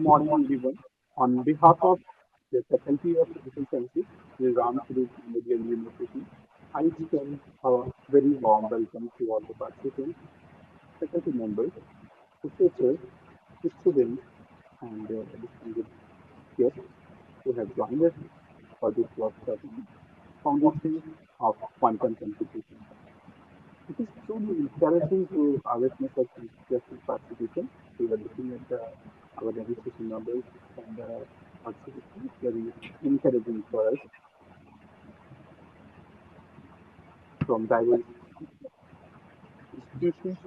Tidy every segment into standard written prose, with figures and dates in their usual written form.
morning, everyone. On behalf of the Faculty of Physical Sciences, Shri Ramswaroop Memorial University, I extend a very warm welcome to all the participants, faculty members, researchers, students, and distinguished guests who have joined us for this workshop on Foundations of Quantum Computation. It is truly encouraging to witness such enthusiastic participation. We were looking at our registration numbers and participation. It's very encouraging for us from diverse institutions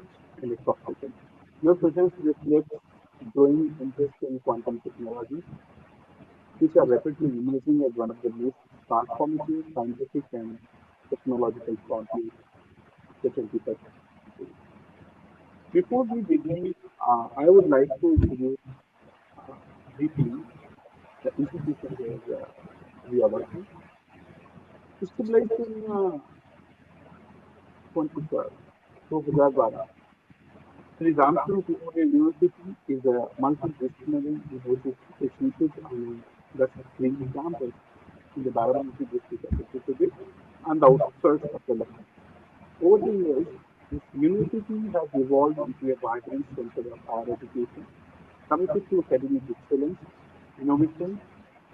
and across the country. Your presence reflects growing interest in quantum technologies, which are rapidly emerging as one of the most transformative scientific and technological frontiers of the 21st century. Before we begin, I would like to introduce uh, briefly the institution where we are working. Established in 2012, so Gujarat, Shri Ramswaroop Memorial University is a multidisciplinary university situated on the green campus in the Barabanki district of Uttar Pradesh and the outskirts of the Lucknow. Over the years, this university has evolved into a vibrant center of higher education committed to academic excellence, innovation,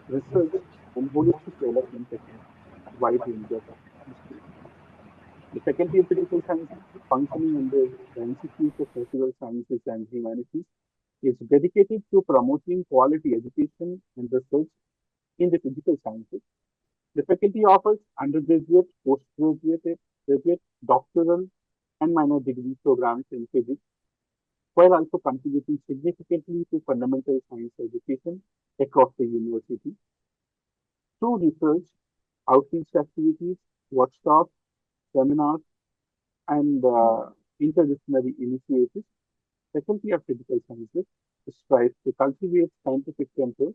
research, and holistic development across a wide range of disciplines. The Faculty of Physical Sciences, functioning under the Institute of Physical Sciences and Humanities, is dedicated to promoting quality education and research in the physical sciences. The faculty offers undergraduate, postgraduate, graduate, doctoral, and minor degree programs in physics, while also contributing significantly to fundamental science education across the university. Through research, outreach activities, workshops, seminars, and interdisciplinary initiatives, Faculty of Physical Sciences strives to cultivate scientific temper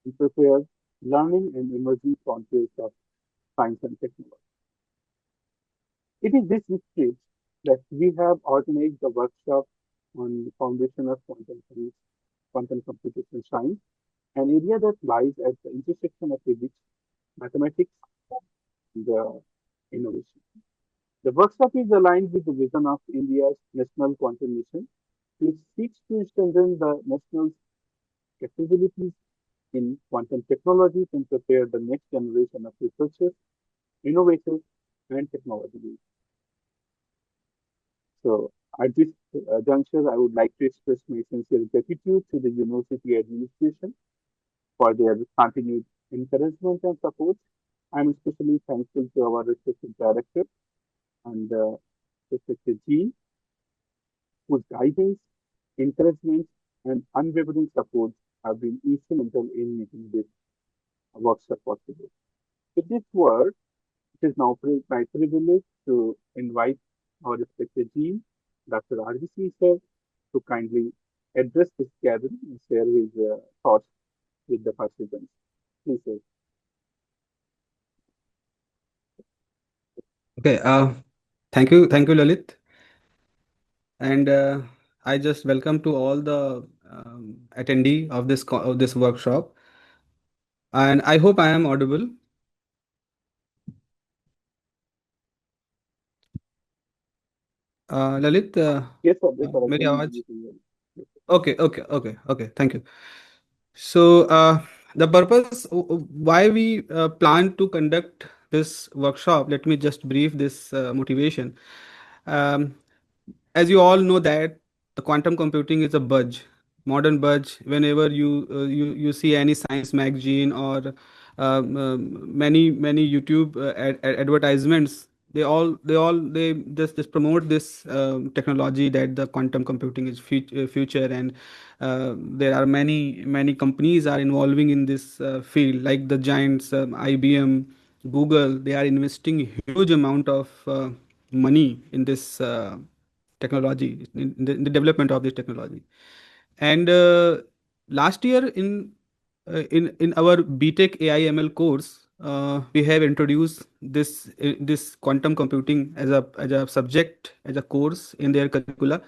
and prepare learning and emerging frontiers of science and technology. It is this spirit that we have organized the workshop on the foundation of quantum science, quantum computation science, an area that lies at the intersection of physics, mathematics, and innovation. The workshop is aligned with the vision of India's National Quantum Mission, which seeks to strengthen the nation's capabilities in quantum technologies and prepare the next generation of researchers, innovators, and technology leaders. So, at this juncture, I would like to express my sincere gratitude to the university administration for their continued encouragement and support. I'm especially thankful to our respected director and respected dean, whose guidance, encouragement, and unwavering support have been instrumental in making this workshop possible. With this word, it is now my privilege to invite our respected dean, Dr. R.V. sir, to kindly address this gathering and share his thoughts with the participants. Please, sir. Okay, thank you, Lalit, and I just welcome to all the attendee of this workshop, and I hope I am audible. Lalit, Yes, sir, I मेरी can आवाज? able to hear you. Yes, sir. Okay. Thank you. So, the purpose why we plan to conduct this workshop, let me just brief this motivation. Um, as you all know that the quantum computing is a buzz, modern buzz. Whenever you see any science magazine or many YouTube advertisements, they just promote this technology that the quantum computing is future, and there are many companies are involving in this field, like the giants, IBM, Google. They are investing huge amount of money in this technology, in the development of this technology. And last year in our BTech AI ML course, we have introduced this quantum computing as a subject, as a course in their curricula.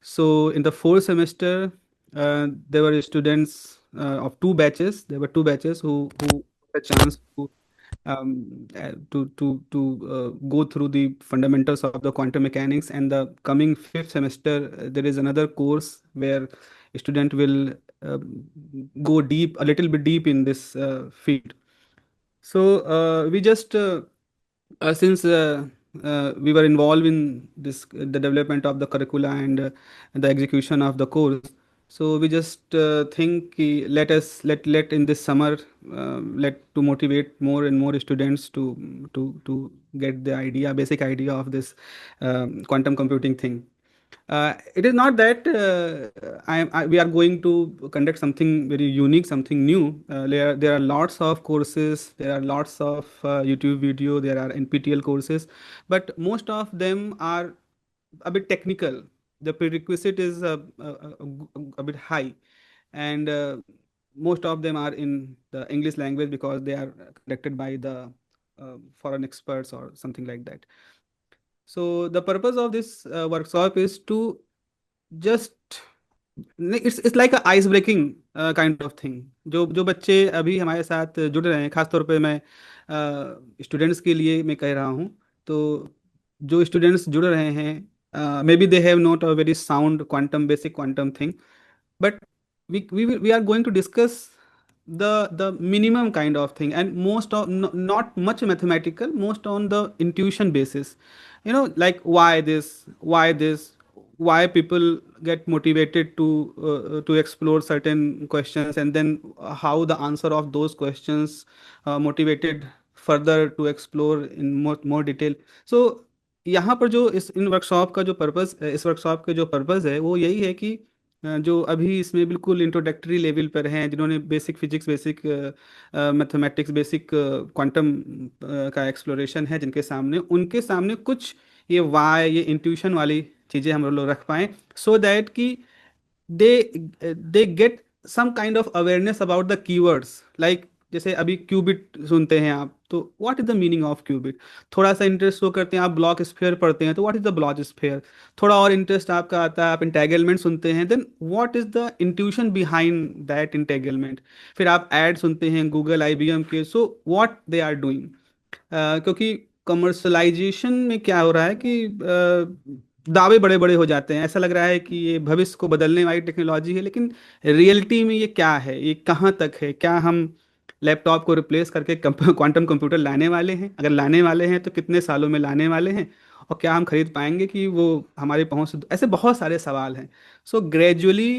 So in the fourth semester, there were students of two batches. There were two batches who got a chance to go through the fundamentals of the quantum mechanics. And the coming fifth semester, there is another course where a student will go deep, a little bit deep in this field. So we just since we were involved in this the development of the curricula and the execution of the course, so we just think let in this summer let to motivate more and more students to get the idea, basic idea of this quantum computing thing. It is not that we are going to conduct something very unique, something new. There are lots of courses, there are lots of YouTube video, there are NPTEL courses, but most of them are a bit technical. The prerequisite is a bit high, and most of them are in the English language because they are conducted by the foreign experts or something like that. So the purpose of this workshop is to just it's like a ice breaking kind of thing. जो जो बच्चे अभी हमारे साथ जुड़ रहे हैं, खासतौर पे मैं स्टूडेंट्स के लिए मैं कह रहा हूँ। तो जो स्टूडेंट्स जुड़ रहे हैं, may be they have not a very sound quantum basic quantum thing, but we are going to discuss the minimum kind of thing, and most of not much mathematical, most on the intuition basis. Like why this, why people get motivated to explore certain questions, and then how the answer of those questions motivated further to explore in more detail. So यहाँ पर जो इन workshop का जो purpose, इस workshop का जो purpose है वो यही है कि जो अभी इसमें बिल्कुल इंट्रोडक्टरी लेवल पर हैं, जिन्होंने basic physics, basic mathematics, basic quantum का एक्सप्लोरेशन है जिनके सामने, उनके सामने कुछ ये वाई, ये इंट्यूशन वाली चीज़ें हम लोग रख पाएँ, सो दैट कि they get some kind of awareness about the keywords. Like जैसे अभी क्यूबिट सुनते हैं आप, तो what is the meaning of qubit? थोड़ा सा इंटरेस्ट शो करते हैं, आप ब्लॉक स्फेयर पढ़ते हैं, तो what is the block sphere? थोड़ा और इंटरेस्ट आपका आता है, आप इंटेगलमेंट सुनते हैं, then what is the intuition behind that entanglement? फिर आप ऐड सुनते हैं गूगल, आईबीएम के, so what they are doing. क्योंकि कमर्शलाइजेशन में क्या हो रहा है कि दावे बड़े बड़े हो जाते हैं, ऐसा लग रहा है कि ये भविष्य को बदलने वाली टेक्नोलॉजी है, लेकिन रियलिटी में ये क्या है, ये कहाँ तक है? क्या हम लैपटॉप को रिप्लेस करके क्वांटम कंप्यूटर लाने वाले हैं? अगर लाने वाले हैं तो कितने सालों में लाने वाले हैं? और क्या हम खरीद पाएंगे कि वो हमारी पहुंच से ऐसे बहुत सारे सवाल हैं। So gradually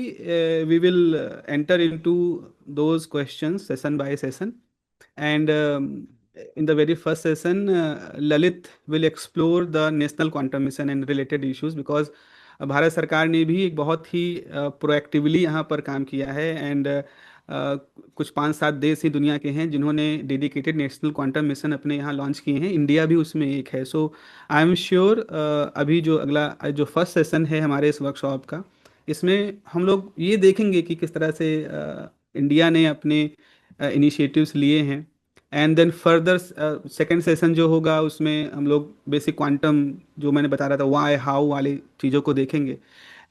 we will enter into those questions session by session, and in the very first session, Lalit will explore the national quantum mission and related issues, because Bharat सरकार ने भी एक बहुत ही प्रोएक्टिवली यहाँ पर काम किया है, एंड कुछ 5-7 देश ही दुनिया के हैं जिन्होंने डेडिकेटेड नेशनल क्वांटम मिशन अपने यहाँ लॉन्च किए हैं, इंडिया भी उसमें एक है। सो आई एम श्योर अभी जो अगला जो फर्स्ट सेशन है हमारे इस वर्कशॉप का, इसमें हम लोग ये देखेंगे कि किस तरह से इंडिया ने अपने इनिशिएटिव्स लिए हैं। And then further second session जो होगा उसमें हम लोग बेसिक क्वांटम, जो मैंने बता रहा था वाई हाउ वाली चीज़ों को देखेंगे।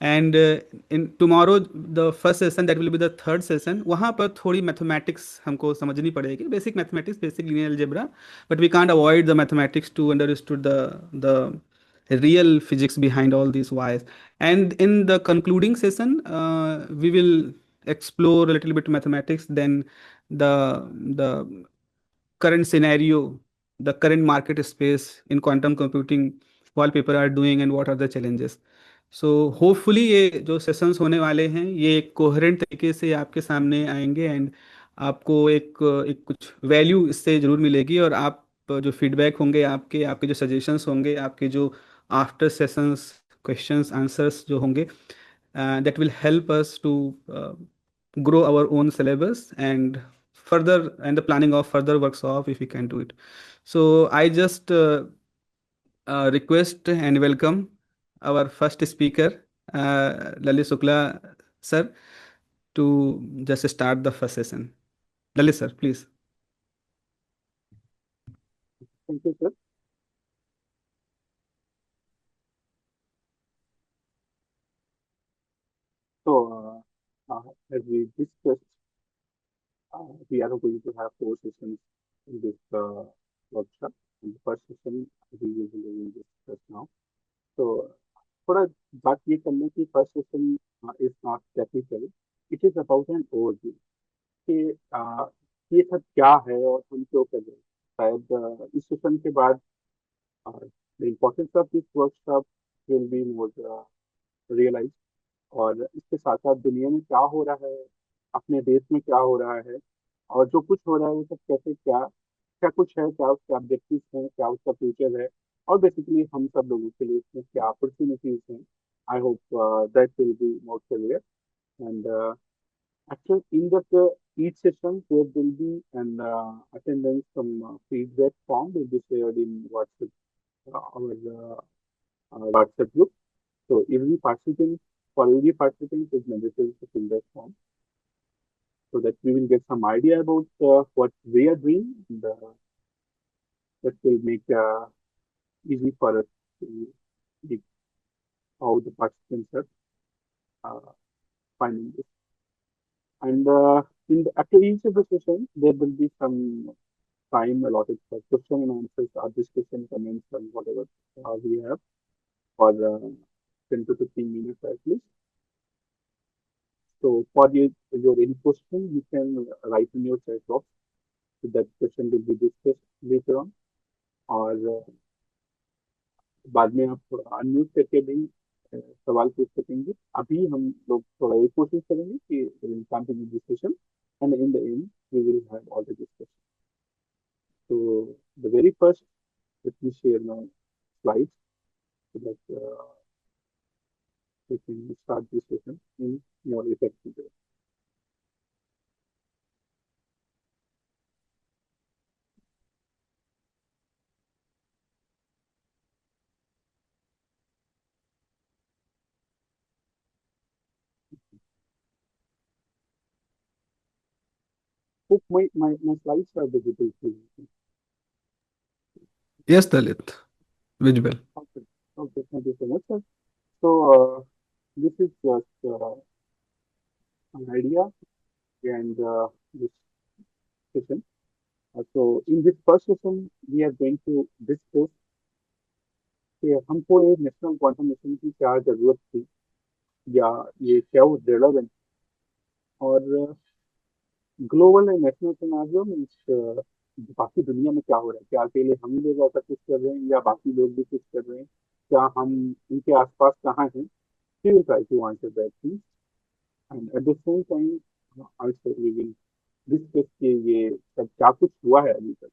And in tomorrow the first session that will be the third session, वहाँ पर थोड़ी मैथमेटिक्स हमको समझनी पड़ेगी, basic mathematics, basic linear algebra, but we can't avoid the mathematics to understood the real physics behind all these wires. And in the concluding session, we will explore a little bit mathematics, then the current scenario, the current market space in quantum computing, what people are doing and what are the challenges. So hopefully ये जो sessions होने वाले हैं ये एक coherent तरीके से आपके सामने आएंगे, एंड आपको एक कुछ वैल्यू इससे ज़रूर मिलेगी, और आप जो फीडबैक होंगे, आपके आपके जो सजेशंस होंगे, आपके जो आफ्टर सेशंस क्वेश्चंस आंसर्स जो होंगे, that will help us to grow our own syllabus and further, and the planning of further workshop if we can do it. So I just request and welcome our first speaker, Lalit Shukla sir, to just start the first session. Lalit sir, please. Thank you, sir. So, as we discussed, we are going to have four sessions in this workshop. In the first session, we will discuss now. So थोड़ा बात ये करने की first session is not technical, it is about an overview कि ये सब क्या है और हम क्यों कर रहे हैं। शायद इस सेशन के बाद the importance of this workshop will be more realise, और इसके साथ साथ दुनिया में क्या हो रहा है, अपने देश में क्या हो रहा है, और जो कुछ हो रहा है वो सब कैसे क्या क्या कुछ है, क्या उसके ऑब्जेक्टिव हैं, क्या उसका फ्यूचर है, और बेसिकली हम सब लोगों के लिए इसमें क्या अपॉर्चुनिटीज हैं। I hope that will be more clear and actually in that each session there will be an attendance from feedback form will be shared in WhatsApp, our WhatsApp group. So every participant, for every participant is mandatory to fill that form so that we will get some idea about what we are doing, and that will make easy for us to see how the participants are finding this. And after each of the sessions, there will be some time allotted for question and answers, or discussion, comments, and whatever we have for 10 to 15 minutes at least. So for your any question, you can write in your chat box. So that question will be discussed later on, और बाद में आप unmute करके भी सवाल पूछ सकेंगे। अभी हम लोग थोड़ा ये कोशिश करेंगे कि continue discussion, and in the end we will have all the discussion. So the very first, let me share my slides so that we can start this session in more effective way. Hope my slides are visible to you. Yes, Dalit. Visual. Okay, okay, thank you so much, sir. So this is just an idea and this session. So in this first session, we are going to discuss कि हमको एक national quantum mission की क्या जरूरत थी, या ये क्या वो रेलेवेंट, और ग्लोबल एंड नेशनल सिनेरियो में बाकी दुनिया में क्या हो रहा है, क्या अकेले हम ही लोग ऐसा कुछ कर रहे हैं या बाकी लोग भी कुछ कर रहे हैं, क्या हम इनके आसपास कहाँ हैं। We will try to answer that thing, and at the same time also we will discuss कि ये सब क्या कुछ हुआ है अभी तक।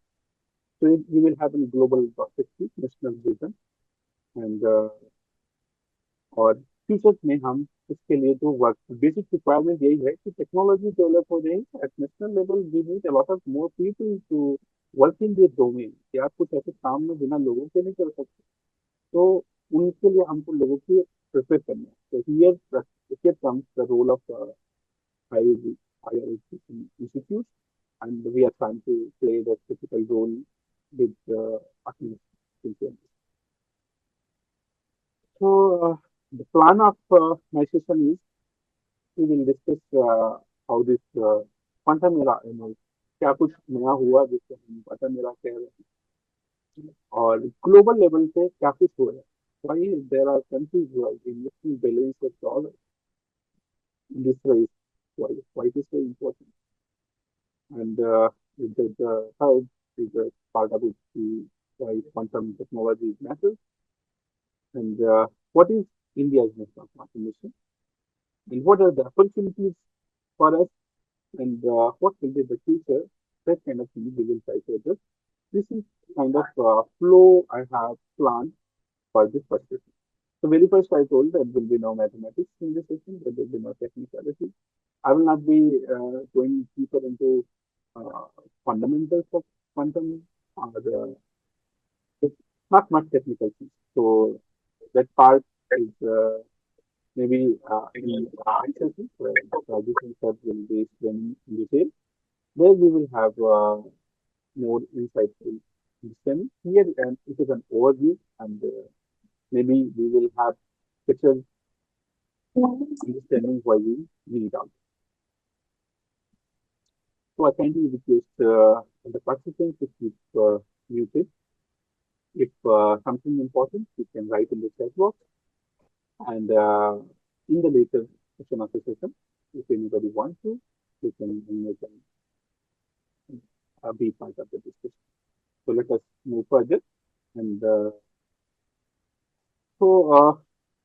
So we will have a global perspective, national vision, and और फ्यूचर में हम इसके लिए जो वर्क बेसिक रिक्वायरमेंट यही है कि टेक्नोलॉजी डेवलप हो जाए at national level. We need a lot of more people to work in this domain, कि आप कुछ ऐसे काम में बिना लोगों के नहीं कर सकते, तो उनके लिए हमको लोगों की प्रिपेयर करना है। तो here comes the role of higher education institutes, and we are trying to play that critical role with utmost. So the plan of my session is we will discuss how this quantum era, क्या कुछ नया हुआ जिससे हम quantum era कह रहे हैं, और ग्लोबल लेवल पे क्या कुछ हो रहा है। Why there are countries who are investing billions of dollars in this race? Why it is so important? And the third is a part of it, why quantum technology matters, and what is India's national quantum mission, and what are the opportunities for us, and what will be the future. That kind of thing we will try to address. This is kind of flow I have planned for this first session. So very first I told there will be no mathematics in this session, there will be no technicality. I will not be going deeper into uh, fundamentals of quantum, or not much technical things. So that part is maybe in next session where this sir will be explaining in detail. There we will have more insightful understanding. Here and it is an overview, and maybe we will have better understanding why we need out. So I kindly request the participants to keep muted. If something important, you can write in the chat box, and in the later session of the session, if anybody wants to, they can be part of the discussion. So let us move further. And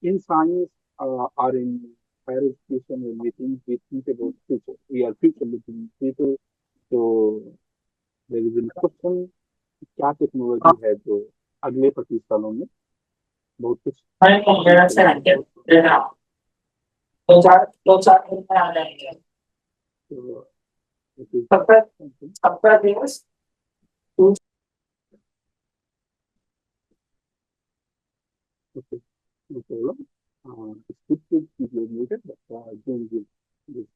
in science or in higher education, when we think about future. We are future looking people. So there is a question, क्या technology है जो अगले 25 सालों में बहुत कुछ change करेगी बहुत तो it is something okay no problem it's good to keep you muted but don't give this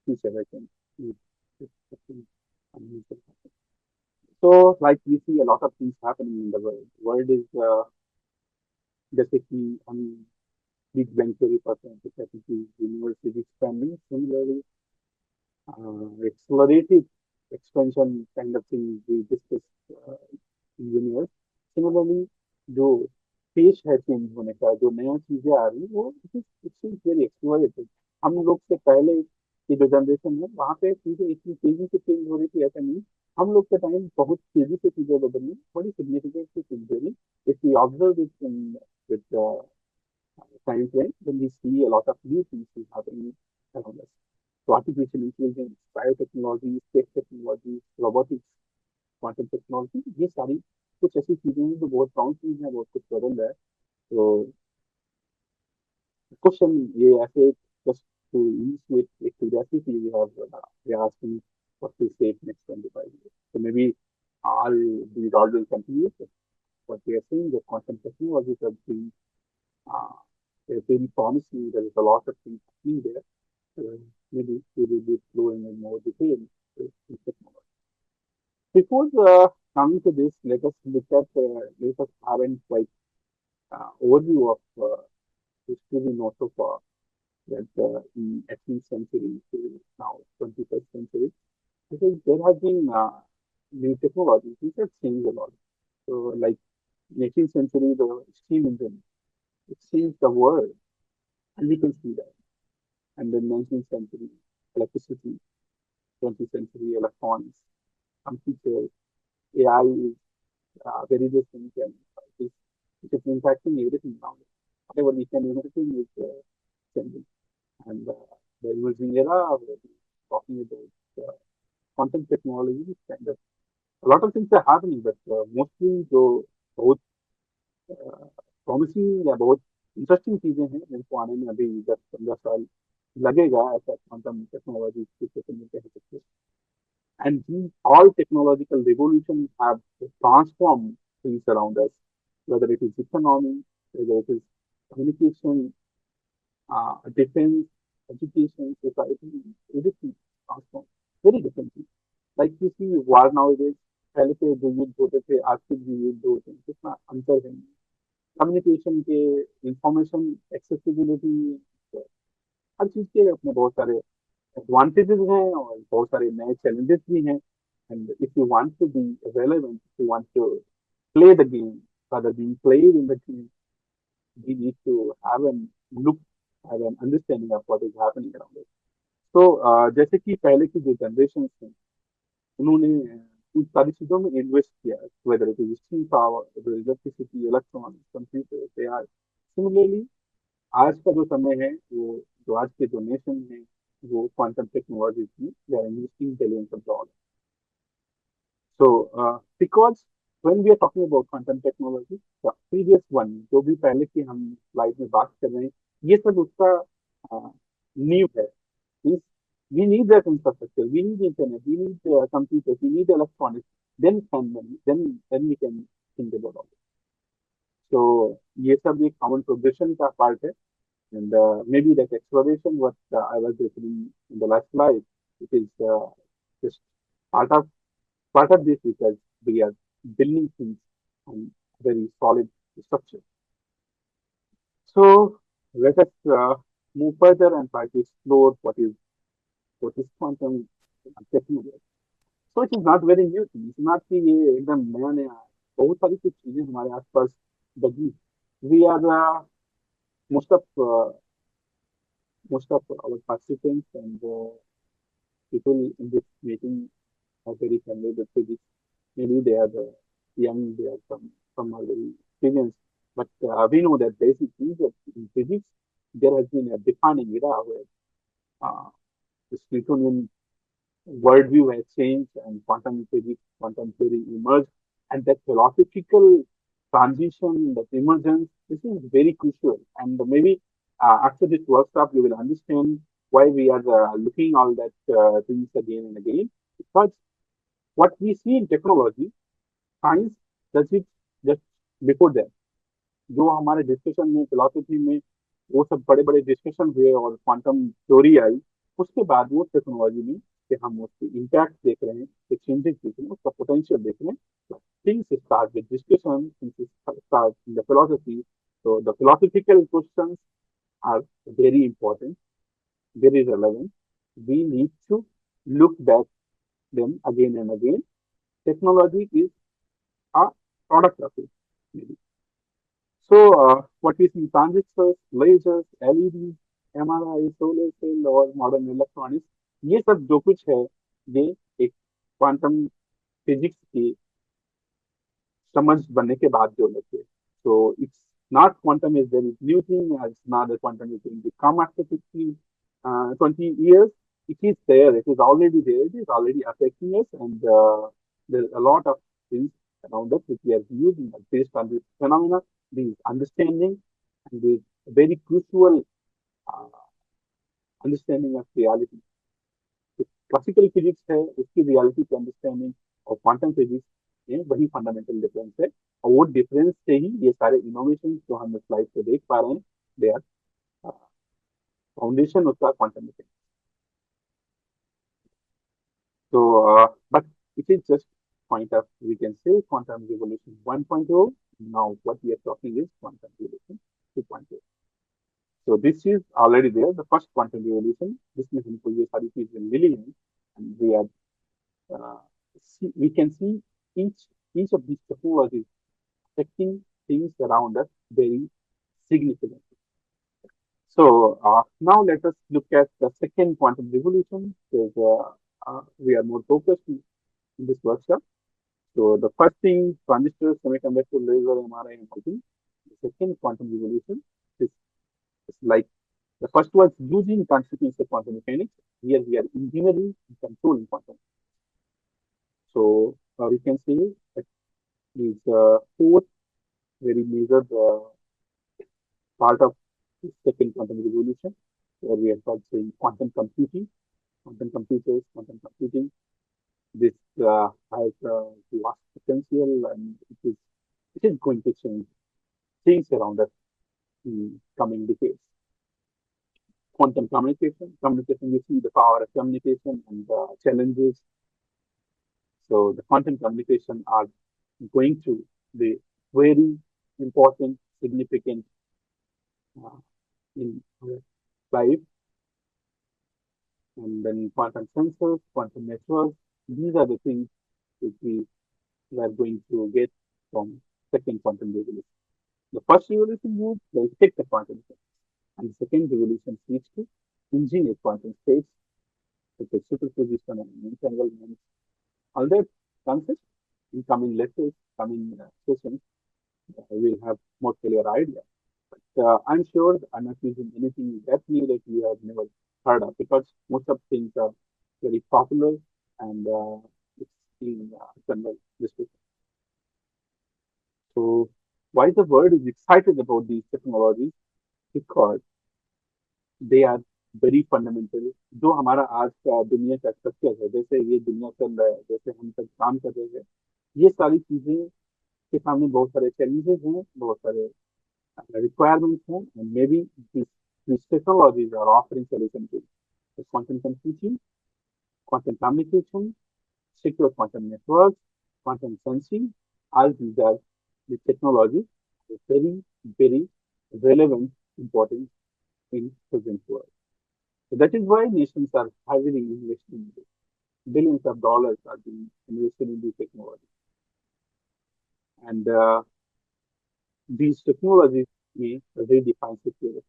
feature I can use this something unusual happen. So like we see a lot of things happening in the world is जैसे कि हम big bang theory पढ़ते हैं तो कहते हैं कि universe is expanding similarly accelerated expansion kind of thing we discussed in universe. Similarly, जो पेश है चेंज होने का जो नया चीजें आ रही है वो इट्स वेरी एक्सप्लोरेटिव हम लोग से पहले की जो जनरेशन है वहाँ पे चीजें इतनी तेजी से चेंज हो रही थी ऐसा नहीं हम लोग के टाइम बहुत तेजी से चीजें बदलनी बड़ी सिग्निफिकेंट सी चीज बनी if we observe it in with time frame when we see a lot of new things is happening around us. So artificial intelligence, biotechnology, space technology, robotics, quantum technology, ये सारी कुछ ऐसी चीजें हैं जो बहुत promising है बहुत कुछ बदल रहा है तो क्वेश्चन ये ऐसे just to initiate a curiosity we are asking what to say next 25 years. So maybe all these all will continue. What we are saying the quantum technology have been uh, they've been promising there is a lot of things happening there. Maybe we will be exploring in more detail in technology. Before coming to this, let us have a quite overview of history we know so far that in 18th century to now 21st century, because there has been new technologies which have changed a lot. So, like in 18th century, the steam engine it changed the world, and we can see that. And then 19th century, electricity, 20th century, electronics, computers, AI is very different and it is impacting everything now. Whatever we can imagine is changing. And the emerging era, we're talking about quantum technology, kind of a lot of things are happening, but mostly जो बहुत promising या बहुत interesting चीजें हैं जिनको आने में अभी 10-15 साल लगेगा ऐसा quantum technology की क्षेत्र में कह सकते हैं. And these all technological revolutions have transformed things around us, whether it is economy, whether it is communication, defense, education, society, everything transformed very differently. Like you see war nowadays, पहले से जो युद्ध होते थे आज के जो युद्ध होते हैं कितना अंतर है कम्युनिकेशन के इंफॉर्मेशन एक्सेसिबिलिटी हर चीज के अपने बहुत सारे एडवांटेजेस हैं और बहुत सारे नए challenges भी हैं and if you want to be relevant if you want to play the game rather being played in the game we need to have an look have an understanding of what is happening around us so जैसे कि पहले की जो generation थी उन्होंने उन सारी चीजों में इन्वेस्ट किया whether it is steam power whether electricity electronics computers AI similarly आज का जो समय है वो जो आज के जो नेशन है वो क्वांटम टेक्नोलॉजी की they are investing billions of dollar so because when we are talking about quantum technology the previous one जो भी पहले की हम स्लाइड में बात कर रहे हैं ये सब उसका नींव है means we need that infrastructure we need internet we need computers we need electronics then we can think about all this so ये सब एक common progression का part है and maybe that exploration what I was referring in the last slide it is just part of part of this because we are building things on very solid structure so let us move further and try to explore what is quantum technology. So it is not very new thing. It's not कि ये एकदम नया नया है. बहुत सारी कुछ चीजें हमारे आसपास बदली. We are most of uh, most of our participants and people in this meeting are very familiar with physics. Maybe they are young, they are some are very experienced, but we know that basic things of in physics there has been a defining era where uh, this Newtonian worldview has changed and quantum physics, quantum theory emerged, and that philosophical transition, that emergence, this is very crucial. And maybe after this workshop, you will understand why we are looking all that things again and again. Because what we see in technology, science does it just before that. जो हमारे discussion में philosophy में वो सब बड़े बड़े discussion हुए और क्वांटम थ्योरी आई उसके बाद वो टेक्नोलॉजी में कि हम उसके इम्पैक्ट देख रहे हैं चेंजेस देख रहे हैं उसका पोटेंशियल देख रहे हैं things start with discussion things start in the philosophy so the philosophical questions are very important very relevant we need to look back them again and again technology is a product of it maybe. So, what we see transistors, lasers, LEDs, MRI, solar cell और modern electronics, ये सब जो कुछ है ये एक quantum physics की समझ बनने के बाद जो लगे. So it's not quantum is very new thing. It's not that quantum is going to come after 15, 20 years. It is there. It is already there. It is already affecting us, and there's a lot of things around us which we are using based on this phenomena, this understanding, and this very crucial uh, understanding of reality. Classical physics है उसकी reality की understanding और quantum physics में वही fundamental difference है और वो difference से ही ये सारे इनोवेशन जो हम स्लाइड पे देख पा रहे हैं दे आर फाउंडेशन उसका quantum mechanics. So but it is just point of we can say quantum revolution 1.0. Now what we are talking is quantum revolution 2.0. So this is already there the first quantum revolution जिसमें हमको ये सारी चीजें मिली हैं and we are uh, we can see each of these technologies affecting things around us very significantly. So now let us look at the second quantum revolution. Because, we are more focused in this workshop. So the first thing, transistors, semiconductor, laser, MRI, and everything. The second quantum revolution is like the first was using consequence of quantum mechanics. Here we are engineering and controlling quantum. So we can say that these four very major part of the second quantum revolution, where we are called saying quantum computing, quantum computers, quantum computing. This has vast potential and it is going to change things around us in coming decades. Quantum communication, you see the power of communication and the challenges. So the quantum communication are going to be very important, significant uh, in our life. And then quantum sensors, quantum networks. These are the things which we are going to get from second quantum revolution. The first revolution moves to take the quantum effect, and the second revolution seeks to engineer quantum states such as superposition and entanglement. All that concepts in coming lectures, coming sessions, we'll have more clear idea. I'm sure I'm not using anything that new that you have never heard of because most of things are very popular and it's in general discussion. So why the world is excited about these technologies? Because they are very fundamental. जो हमारा आज का दुनिया का structure है जैसे ये दुनिया चल रहा है जैसे हम सब काम कर रहे हैं ये सारी चीजें के सामने बहुत सारे चैलेंजेस हैं बहुत सारे requirements हैं and maybe these technologies are offering solution to the quantum computing, quantum communication, secure quantum networks, quantum sensing. All these are the technologies are very, very relevant, important in present world. So that is why nations are heavily investing in this. billions of dollars are being invested in these technologies. And these technologies may redefine security.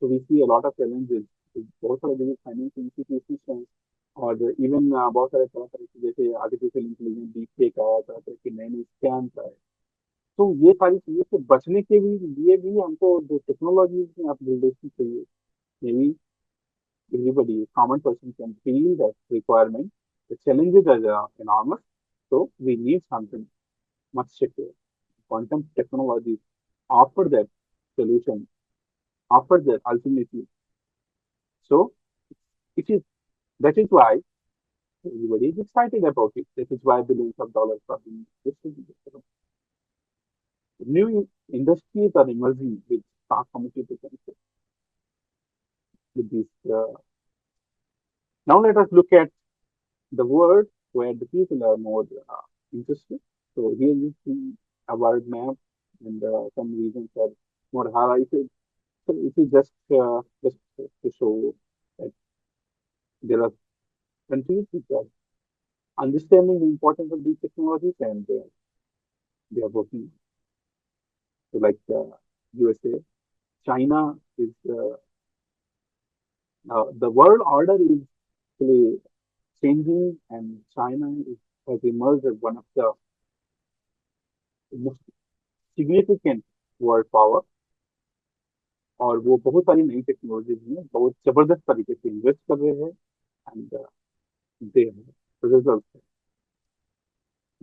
So we see a lot of challenges with बहुत सारे जो financial institutions हैं और even बहुत सारे तरह तरह के जैसे आर्टिफिशियल इंटेलिजेंस डीप फेक आया तरह तरह के नए नए स्कैम्स आए तो ये सारी चीजों से बचने के भी लिए भी हमको जो टेक्नोलॉजी में अपग्रेडेशन चाहिए may be everybody common person can feel that requirement the challenges are enormous so we need something much secure quantum technologies offer that solution offer that ultimately so it is that is why everybody is excited about it. That is why billions of dollars are being invested in this. New industries are emerging with transformative potential. With this, now let us look at the world where the people are more interested. So here you see a world map, and some regions are more highlighted. So it is just to show that there are countries which are understanding the importance of these technologies and they are working. So like USA, China is the world order is actually changing, and China has emerged as one of the most significant world power. और वो बहुत सारी नई technologies में बहुत जबरदस्त तरीके से इन्वेस्ट कर रहे हैं and they result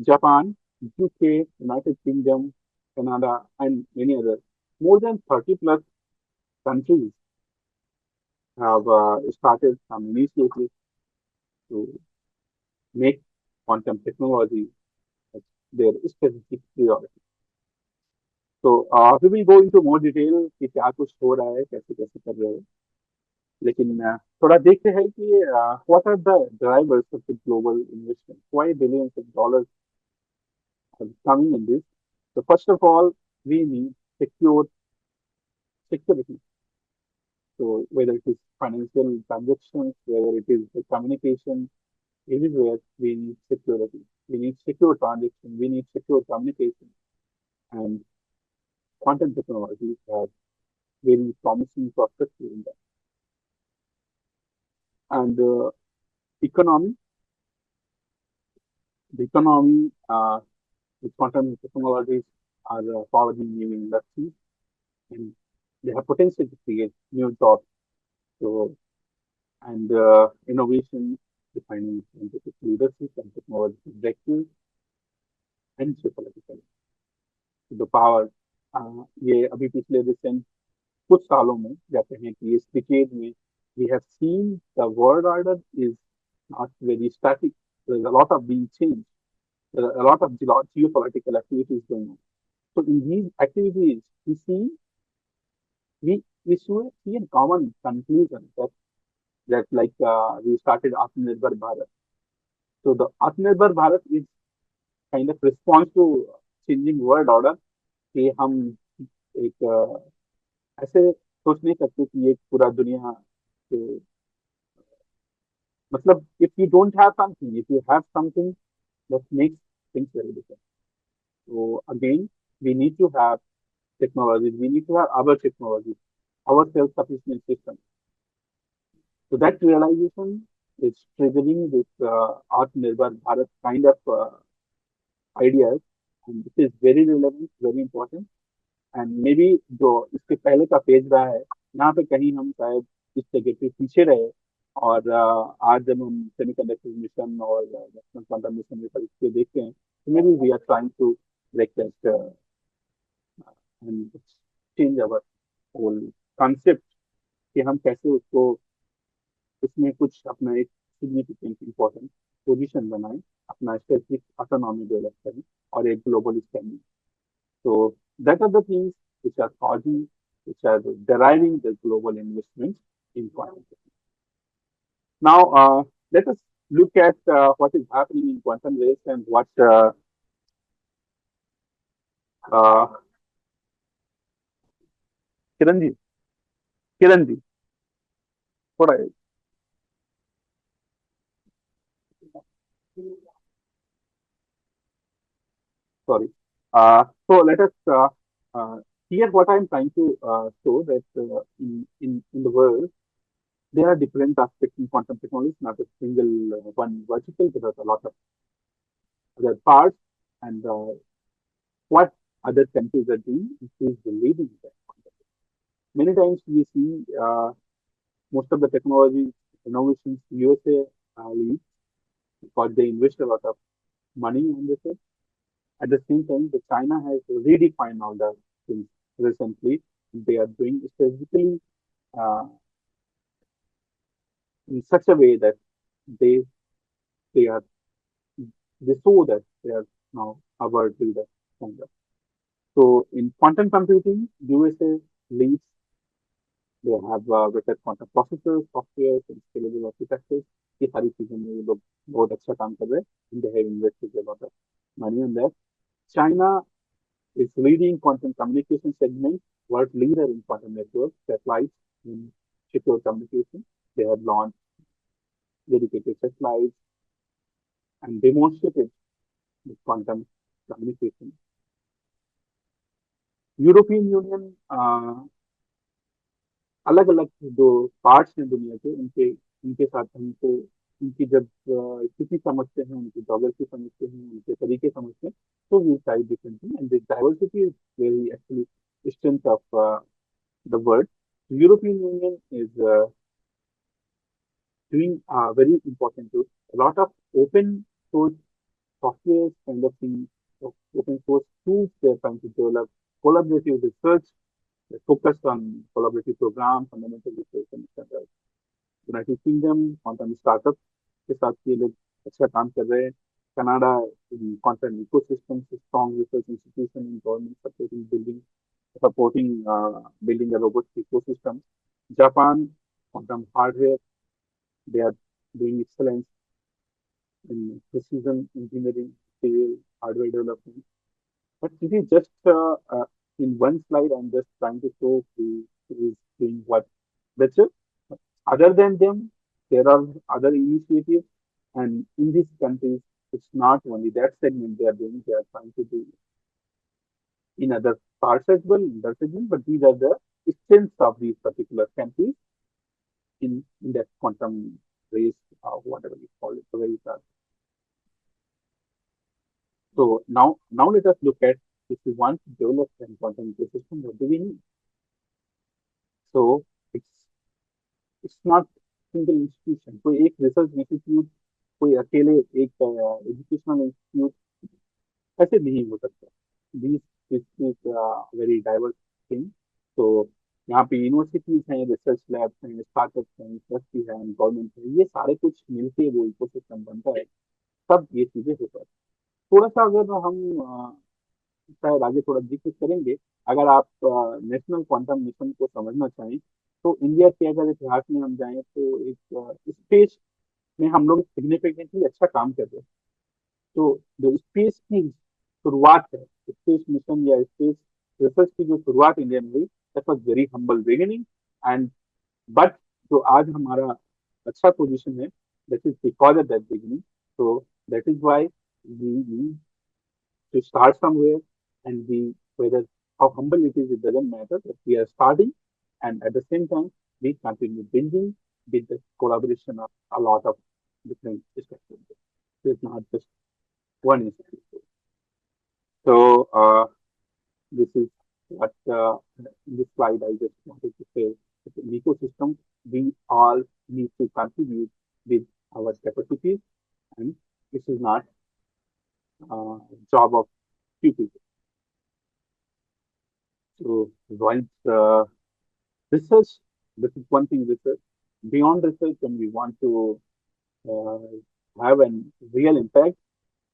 Japan UK United kingdom Canada and many other more than 30 plus countries have started some initiatives to make quantum technology as their specific priority. So we will go into more detail कि क्या कुछ हो रहा है कैसे कैसे कर रहे हैं लेकिन थोड़ा देखते हैं कि what are the drivers of the global investment? Why billions of dollars are coming in this? So first of all, we need secure security. So whether it is financial transactions, whether it is the communication, everywhere we need security. We need secure transaction. We need secure communication. And quantum technologies have very promising prospects in that. And economy, the economy with quantum technologies are powering new industries and they have potential to create new jobs. So and innovation defining scientific leadership and technological breakthroughs and geopolitical. The power ये अभी पिछले recent कुछ सालों में या कहें कि इस डिकेड में we have seen the world order is not very static. There's a lot of being changed. There are a lot of geopolitical activities going on. So in these activities, we should see a common conclusion that like we started Atmanirbhar Bharat. So the Atmanirbhar Bharat is kind of response to changing world order कि हम एक ऐसे सोच नहीं सकते कि एक पूरा दुनिया के मतलब if you don't have something, if you have something that makes things very different. So again, we need to have technologies, we need to have our technologies, our self-sufficient system. So that realization is triggering this Atmanirbhar Bharat kind of ideas, and this is very relevant, very important. And may be जो इसके पहले का page रहा है यहाँ पे कहीं हम शायद इस जगह पे पीछे रहे और आज जब हम सेमीकंडक्टर मिशन और नेशनल क्वांटम मिशन में परीक्षा देखते हैं तो may be we are trying to break that and change our whole concept कि हम कैसे उसको उसमें कुछ अपना एक सिग्निफिकेंट इम्पोर्टेंट पोजीशन बनाएं अपना स्पेसिफिक ऑटोनॉमी डेवलप करें और एक global standing So that are the things which are causing, which are deriving the global investment in quantum technology. Now, let us look at what is happening in quantum race and what uh, Kiranji, Kiranji, what I Sorry. So let us uh, here what I'm trying to show that in the world there are different aspects in quantum technology, not a single one vertical. There are a lot of other parts, and what other countries are doing is leading that. Many times we see most of the technology innovations USA leads because they invest a lot of money on this. At the same time, the China has redefined all the things recently. They are doing specifically uh, in such a way that they they are they show that they are now aware to the standard. So in quantum computing, USA leads. They have better quantum processors, software, and scalable architectures. ये सारी चीजें में ये लोग बहुत अच्छा काम कर रहे हैं. And they have invested a lot of money on that. China is leading quantum communication segment, world leader in quantum networks, satellites, in secure communication. They have launched dedicated satellites and demonstrated the quantum communication. European union अलग अलग जो parts हैं दुनिया के उनके उनके साथ हमको उनकी जब स्थिति समझते हैं उनकी जोग्राफी समझते हैं उनके तरीके समझते हैं तो we try differently and this diversity is very actually strength of the world. European Union is doing very important too. A lot of open source software kind of thing, open source tools they're trying to develop, collaborative research, they focus on collaborative programs, fundamental research, and etc. United kingdom quantum startup के साथ ये लोग अच्छा काम कर रहे हैं Canada quantum ecosystem strong research institution in government supporting building a robust ecosystem. Japan quantum hardware they are doing excellence in precision engineering, material hardware development. But this is just in one slide. I'm just trying to show who is doing what better. Other than them, there are other initiatives, and in these countries, it's not only that segment they are doing. They are trying to do in other parts as well, in other segment, but these are the strengths of these particular countries in that quantum race, or whatever you call it, the race. So now let us look at if we want to develop a quantum ecosystem, what do we need? So it's not single institution. कोई एक research institute, कोई अकेले एक educational institute ऐसे नहीं हो सकता. These is very diverse thing. So यहाँ पे यूनिवर्सिटीज हैं, रिसर्च लैब्स हैं, स्टार्टअप्स हैं, इंडस्ट्री है, गवर्नमेंट है, ये सारे कुछ मिलके वो इकोसिस्टम बनता है. तब ये चीजें हो पाती. थोड़ा सा अगर हम शायद आगे थोड़ा जिक्र करेंगे. अगर आप नेशनल क्वांटम मिशन को समझना चाहें तो इंडिया के अगर इतिहास में हम जाएं तो एक स्पेस में हम लोग सिग्निफिकेंटली अच्छा काम कर रहे हैं. तो जो स्पेस की शुरुआत है, स्पेस मिशन या स्पेस रिसर्च की जो शुरुआत इंडिया में हुई, that was very humble beginning. And but जो आज हमारा अच्छा पोजीशन है, that is because of that beginning. So that is why we need to start somewhere, and we whether how humble it doesn't matter. But we are starting, and at the same time we continue building with the collaboration of a lot of different structures. It's not just one institution. So this is what in this slide I just wanted to say. It's an ecosystem. We all need to contribute with our capacities, and this is not job of few people. So once research, this is one thing. Research beyond research, when we want to have a real impact,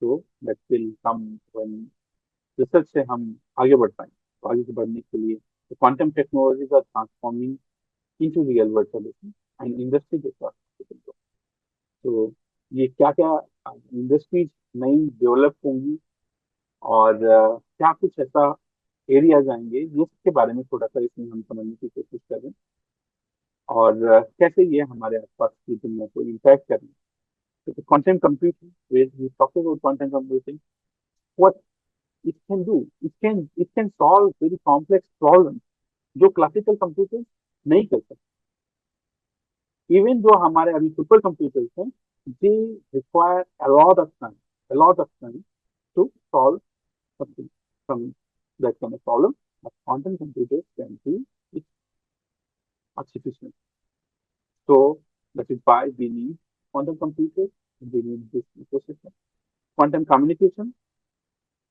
so that will come when research से हम आगे बढ़ पाएंगे. तो आगे बढ़ने के लिए quantum technologies are transforming into real world solution and industry के साथ. तो ये क्या क्या इंडस्ट्रीज नई डेवलप होंगी और क्या कुछ ऐसा एरियाज आएंगे, ये सबके बारे में थोड़ा सा इसमें हम समझने की कोशिश कर रहे हैं और कैसे ये हमारे आसपास की दुनिया को इम्पैक्ट करें. the quantum computing, where we talk about quantum computing, what it can do, it can solve very complex problems जो क्लासिकल कंप्यूटर्स नहीं कर सकते. इवन जो हमारे अभी सुपर कंप्यूटर्स हैं, they require a lot of time to solve something, some that kind of problem. But quantum computers can do it much efficient. So that is why we need quantum computers. We need this ecosystem. Quantum communication.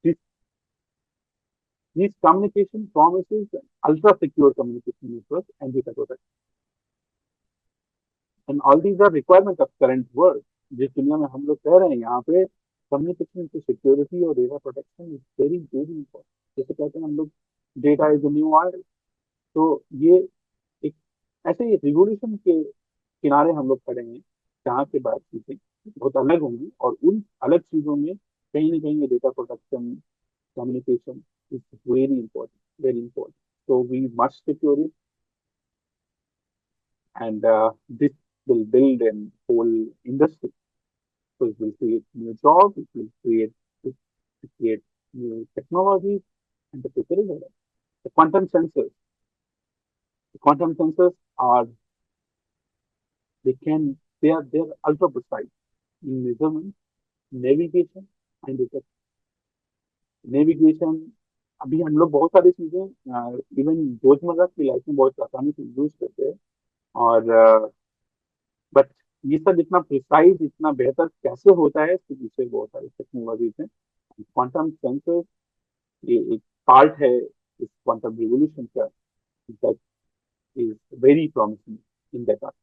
This this communication promises an ultra secure communication network and data protection. And all these are requirements of current world. जिस दुनिया में हम लोग कह रहे हैं यहाँ पे कम्युनिकेशन की सिक्योरिटी और data protection is very very important. जैसे कहते हैं हम लोग data is the new oil. तो ये एक ऐसे ही रिवोल्यूशन के किनारे हम लोग खड़े हैं जहाँ के बाद चीजें बहुत अलग होंगी और उन अलग चीजों में कहीं ना कहीं ये data protection communication is very important, very important. So we must secure it, and this will build a whole industry. So it will create new jobs, it will create new technologies, and the future is ahead. The quantum sensors are they are ultra precise in measurement, navigation, and detection. Navigation अभी हम लोग बहुत सारी चीजें even रोजमर्रा की life में बहुत आसानी से यूज करते हैं. और बट ये सब इतना प्रिसाइज इतना बेहतर कैसे होता है इसके पीछे बहुत सारी टेक्नोलॉजीज हैं. क्वांटम सेंसर्स ये एक पार्ट है इस क्वांटम रिवोल्यूशन का that is very promising in that art.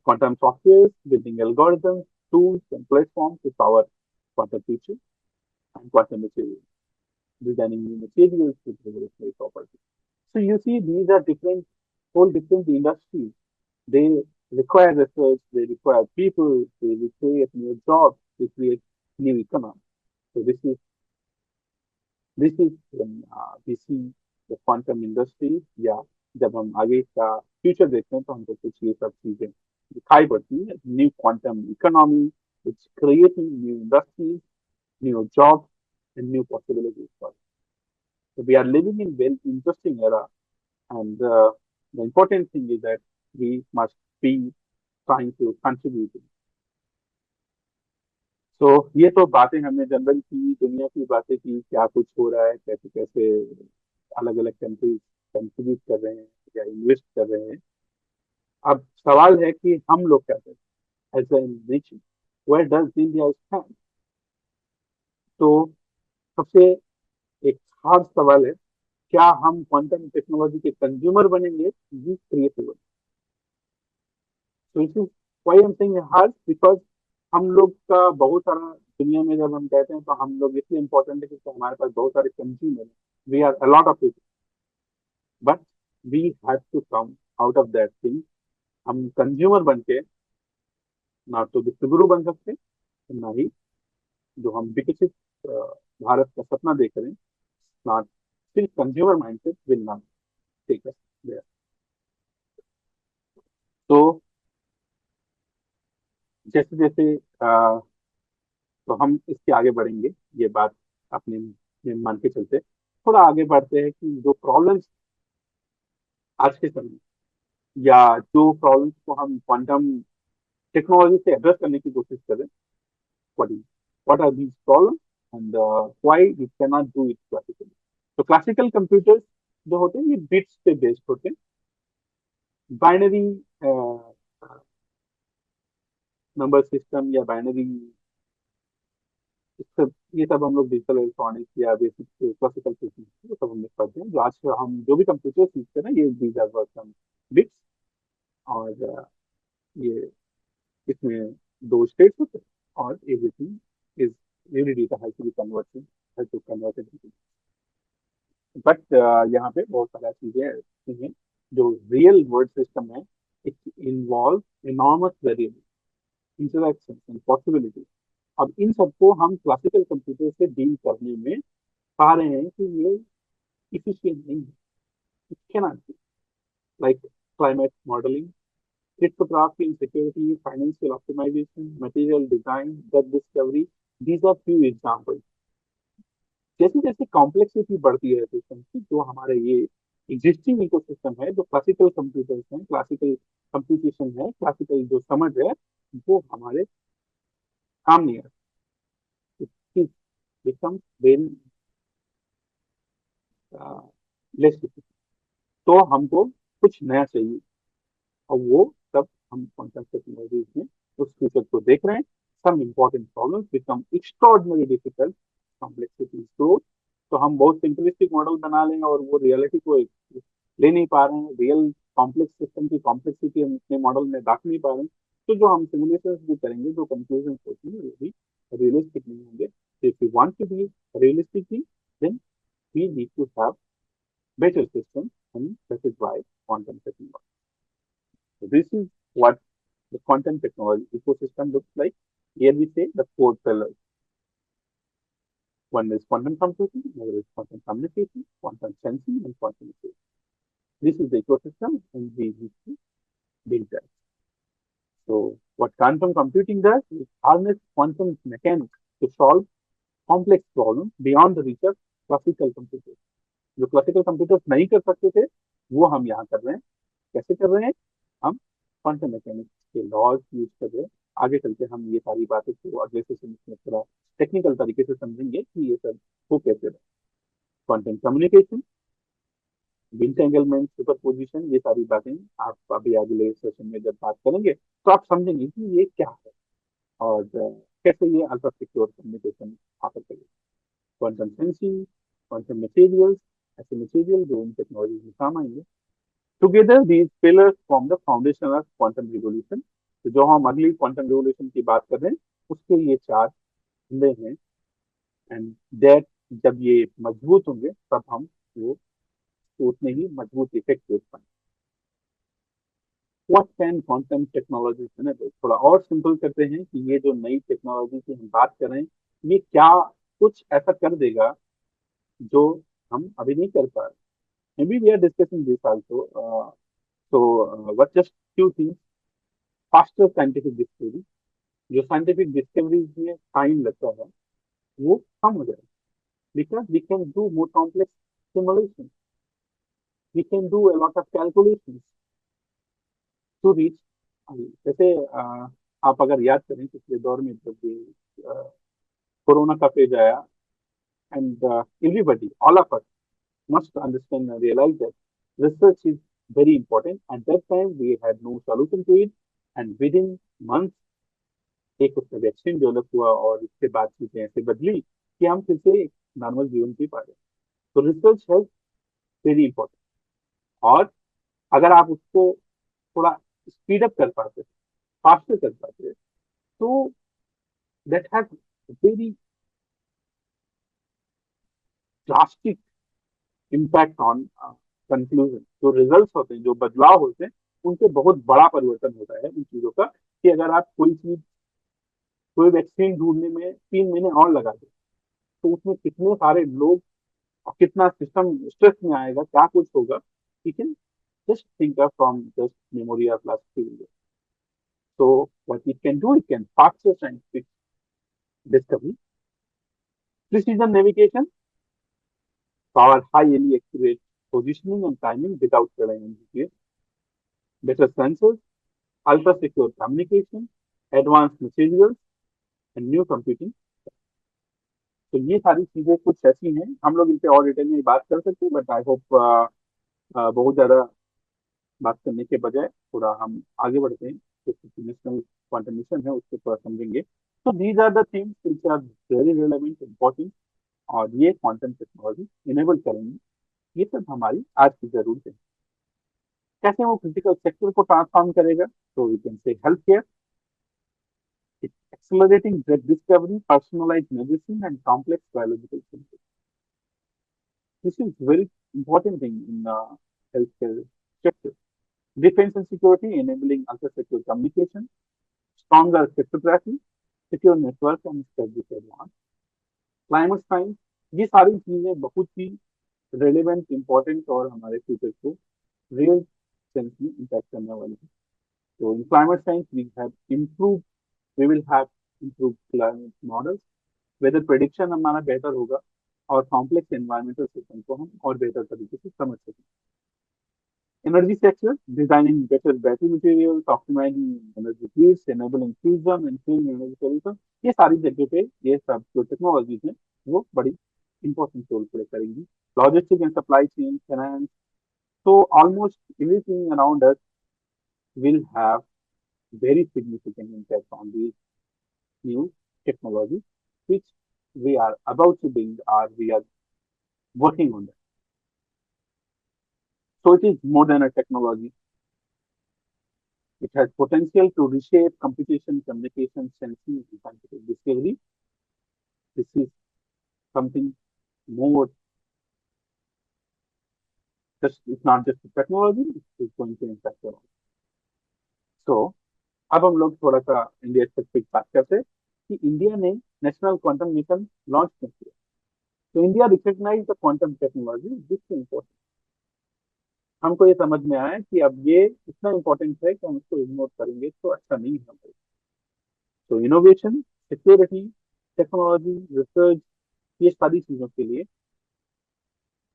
Quantum software, building algorithms, tools, and platforms to power quantum features and quantum materials, designing new materials with revolutionary properties. So you see, these are whole different industries. They require research, they require people, they create new jobs, they create new economy. So this is when we see the quantum industry. या जब हम आगे का future देखते हैं तो हमको कुछ ये सब चीजें दिखाई पड़ती है. New quantum economy, it's creating new industries, new jobs, and new possibilities for us. So we are living in very interesting era, and the important thing is that we must be trying to contribute. So ये तो बातें हमने general की, दुनिया की बातें की, क्या कुछ हो रहा है, कैसे कैसे अलग अलग कंट्रीज कंट्रीब्यूट कर रहे हैं या इन्वेस्ट कर रहे हैं. अब सवाल है कि हम लोग क्या करें as a nation, where does India stand. तो सबसे एक खास सवाल है, क्या हम क्वांटम टेक्नोलॉजी के कंज्यूमर बनेंगे जी क्रिएटिव. तो इसी why I am saying hard because हम लोग का बहुत सारा दुनिया में जब हम कहते हैं तो हम लोग इसलिए इम्पोर्टेंट है क्योंकि हमारे पास बहुत सारे कंज्यूमर हैं. We are a lot of people, but we have to come out of that thing. हम कंज्यूमर बन के ना तो डिस्ट्रीब्यूटर बन सकते ना ही जो हम विकसित भारत का सपना देख रहे हैं, नॉट सिर्फ consumer mindset will not take us there. तो जैसे जैसे तो हम इसके आगे बढ़ेंगे, ये बात अपने में मान के चलते थोड़ा आगे बढ़ते हैं कि जो प्रॉब्लम्स आज के समय में या जो प्रॉब्लम्स को हम क्वांटम टेक्नोलॉजी से एड्रेस करने की कोशिश करें, what is what are these problems and why we can not do it classically. तो क्लासिकल कंप्यूटर्स जो होते हैं ये बिट्स पे बेस्ड होते हैं. बाइनरी नंबर सिस्टम या बाइनरी ये सब हम लोग डिजिटल इलेक्ट्रॉनिक्स या बेसिक क्लासिकल सिस्टम ये सब हम लोग पढ़ते हैं. जो आज हम जो भी कंप्यूटर सीखते हैं ना, ये दीज आर वर्क बिट्स. और ये इसमें दो स्टेट्स होते हैं और everything is every data has to be converted, has to converted. But यहाँ पे बहुत सारी चीजें ऐसी हैं जो रियल वर्ल्ड सिस्टम है. It involve enormous variable interaction and possibility. अब इन सबको हम क्लासिकल कंप्यूटर से डील करने में पा रहे हैं कि ये इफिशियंट नहीं है. It cannot be like climate modelling, cryptography and security, financial optimization, material design, drug discovery. These are few examples. जैसे जैसे कॉम्प्लेक्सिटी बढ़ती है सिस्टम की, जो हमारे ये एग्जिस्टिंग इकोसिस्टम है, जो क्लासिकल कंप्यूटर्स हैं, क्लासिकल कंप्यूटेशन है, क्लासिकल जो समझ है, वो हमारे सामने है, बिकम वेरी लेस। तो हमको कुछ नया चाहिए, और वो सब हम क्वांटम टेक्नोलॉजीज में उस फ्यूचर को देख रहे हैं। Some important problems become extraordinary difficult, complexity grow. तो हम बहुत सिंपलिस्टिक मॉडल बना लेंगे और वो रियलिटी को ले नहीं पा रहे हैं, रियल कॉम्प्लेक्स सिस्टम की कॉम्प्लेक्सिटी हम अपने मॉडल में रख नहीं पा रहे हैं। तो जो हम सिमुलेशन भी करेंगे, जो कंक्लूजन होती है, वो भी रियलिस्टिक नहीं होंगे। If you want to be realistic, then we need to have better system, and that is why quantum technology. So this is what the quantum technology ecosystem looks like. Here we say the four pillars. One is quantum computing, another is quantum communication, quantum sensing, and quantum safety. This is the ecosystem, and we need to build that. So what quantum computing does is harness quantum mechanics to solve complex problems beyond the reach of classical computers. जो classical computers नहीं कर सकते थे, वो हम यहाँ कर रहे हैं। कैसे कर रहे हैं? हम क्वांटम मैकेनिक्स के लॉज यूज कर रहे हैं। आगे चल के हम ये सारी बातें तो अगले सेशन में थोड़ा टेक्निकल तरीके से समझेंगे कि ये सब हो कैसे रहे। क्वांटम कम्युनिकेशन, एंगेलमेंट, सुपरपोजिशन, ये सारी बातें आप अभी अगले सेशन में जब बात करेंगे तो आप समझेंगे कि ये क्या है, और कैसे ये अल्ट्रा सिक्योर कम्युनिकेशन हासिल करेंगे। क्वांटम सेंसिंग, क्वांटम मटेरियल्स, ऐसे मटेरियल जो इन टेक्नोलॉजी में काम आएंगे। Together these pillars form the foundation of quantum revolution. तो जो हम अगली क्वांटम रिवोल्यूशन की बात कर रहे हैं, उसके ये चार खंडे हैं। एंड दैट जब ये मजबूत होंगे, तब हम वो उतने ही मजबूत इफेक्ट देख पाएंगे। What can quantum technology enable? थोड़ा और सिंपल करते हैं कि ये जो नई टेक्नोलॉजी की हम बात कर रहे हैं, ये क्या कुछ ऐसा कर देगा जो हम अभी नहीं कर पा रहे। Maybe we are discussing this also. What just few things? Faster scientific discovery. जो scientific discoveries में time लगता है, वो कम हो जाएगा, because we can do more complex simulations. We can do a lot of calculations to reach. जैसे आप अगर याद करें पिछले दौर में जब ये कोरोना का फेज आया, and everybody, all of us must understand and realize that research is very important. At that time, we had no solution to it, and within months, एक उसका वैक्सीन डेवलप हुआ, और इसके बाद चीजें ऐसे बदली कि हम फिर से नॉर्मल जीवन जी पा रहे। तो रिसर्च है वेरी इंपॉर्टेंट, और अगर आप उसको थोड़ा स्पीड अप कर पाते, फास्टर कर पाते, तो that has very drastic impact on conclusion. जो रिजल्ट्स होते हैं, जो बदलाव होते हैं, उनसे बहुत बड़ा परिवर्तन होता है इन चीजों का। कि अगर आप कोई चीज, कोई वैक्सीन ढूंढने में 3 महीने और लगा दे, तो उसमें कितने सारे लोग और कितना सिस्टम स्ट्रेस में आएगा, क्या कुछ होगा। ठीक है, just think of from just memory of last few year. So what it can do, it can faster scientific discovery, precision navigation, power highly accurate positioning and timing without relying on GPS, better sensors, ultra secure communication, advanced materials, and new computing। तो ये सारी चीजें कुछ ऐसी हैं, हम लोग इन पे और डिटेल में बात कर सकते हैं, बट आई होप बहुत ज्यादा बात करने के बजाय थोड़ा हम आगे बढ़ते हैं। जो नेशनल क्वांटम मिशन है उसको थोड़ा समझेंगे। तो these are the things which are very relevant, important, और ये क्वांटम टेक्नोलॉजी इनेबल करेंगे। ये सब हमारी आज की जरूरत है। कैसे वो क्रिटिकल सेक्टर को ट्रांसफॉर्म करेगा? तो we can say health care, accelerating drug discovery, personalized medicine, and complex biological synthesis. This is very important thing in healthcare sector. Defense and security, enabling ultra-secure communication, stronger cryptography, secure network, and strategic advance. Climate science, ये सारी चीजें बहुत ही relevant, important, और हमारे future को real sense में impact करने वाली है। So in climate science, we will have improved climate models, weather prediction हमारा बेहतर होगा और कॉम्प्लेक्स एनवायरमेंटल सिस्टम को हम और बेहतर तरीके से समझ सकें. Energy sector, designing better battery materials, optimizing energy grids, enabling fusion and clean energy solutions, ये सारी जगह पे ये सब जो टेक्नोलॉजीज हैं वो बड़ी इंपॉर्टेंट रोल प्ले करेंगी. Logistic and supply chain, finance, so almost everything around us will have very significant impact on these new technologies which we are about to build or we are working on that. So it is more than a technology. It has potential to reshape computation, communication, sensing, and scientific discovery. This is something more. Just it's not just a technology; it is going to impact the world. So अब हम लोग थोड़ा सा India specific बात करते हैं कि India ने नेशनल क्वांटम मिशन लॉन्च क्यों किया. तो India recognise the quantum technology this important. हमको ये समझ में आया कि अब ये इतना इम्पोर्टेंट है कि हम इसको इग्नोर करेंगे तो अच्छा नहीं है हमारे. तो इनोवेशन, सिक्योरिटी, टेक्नोलॉजी, रिसर्च, ये सारी चीजों के लिए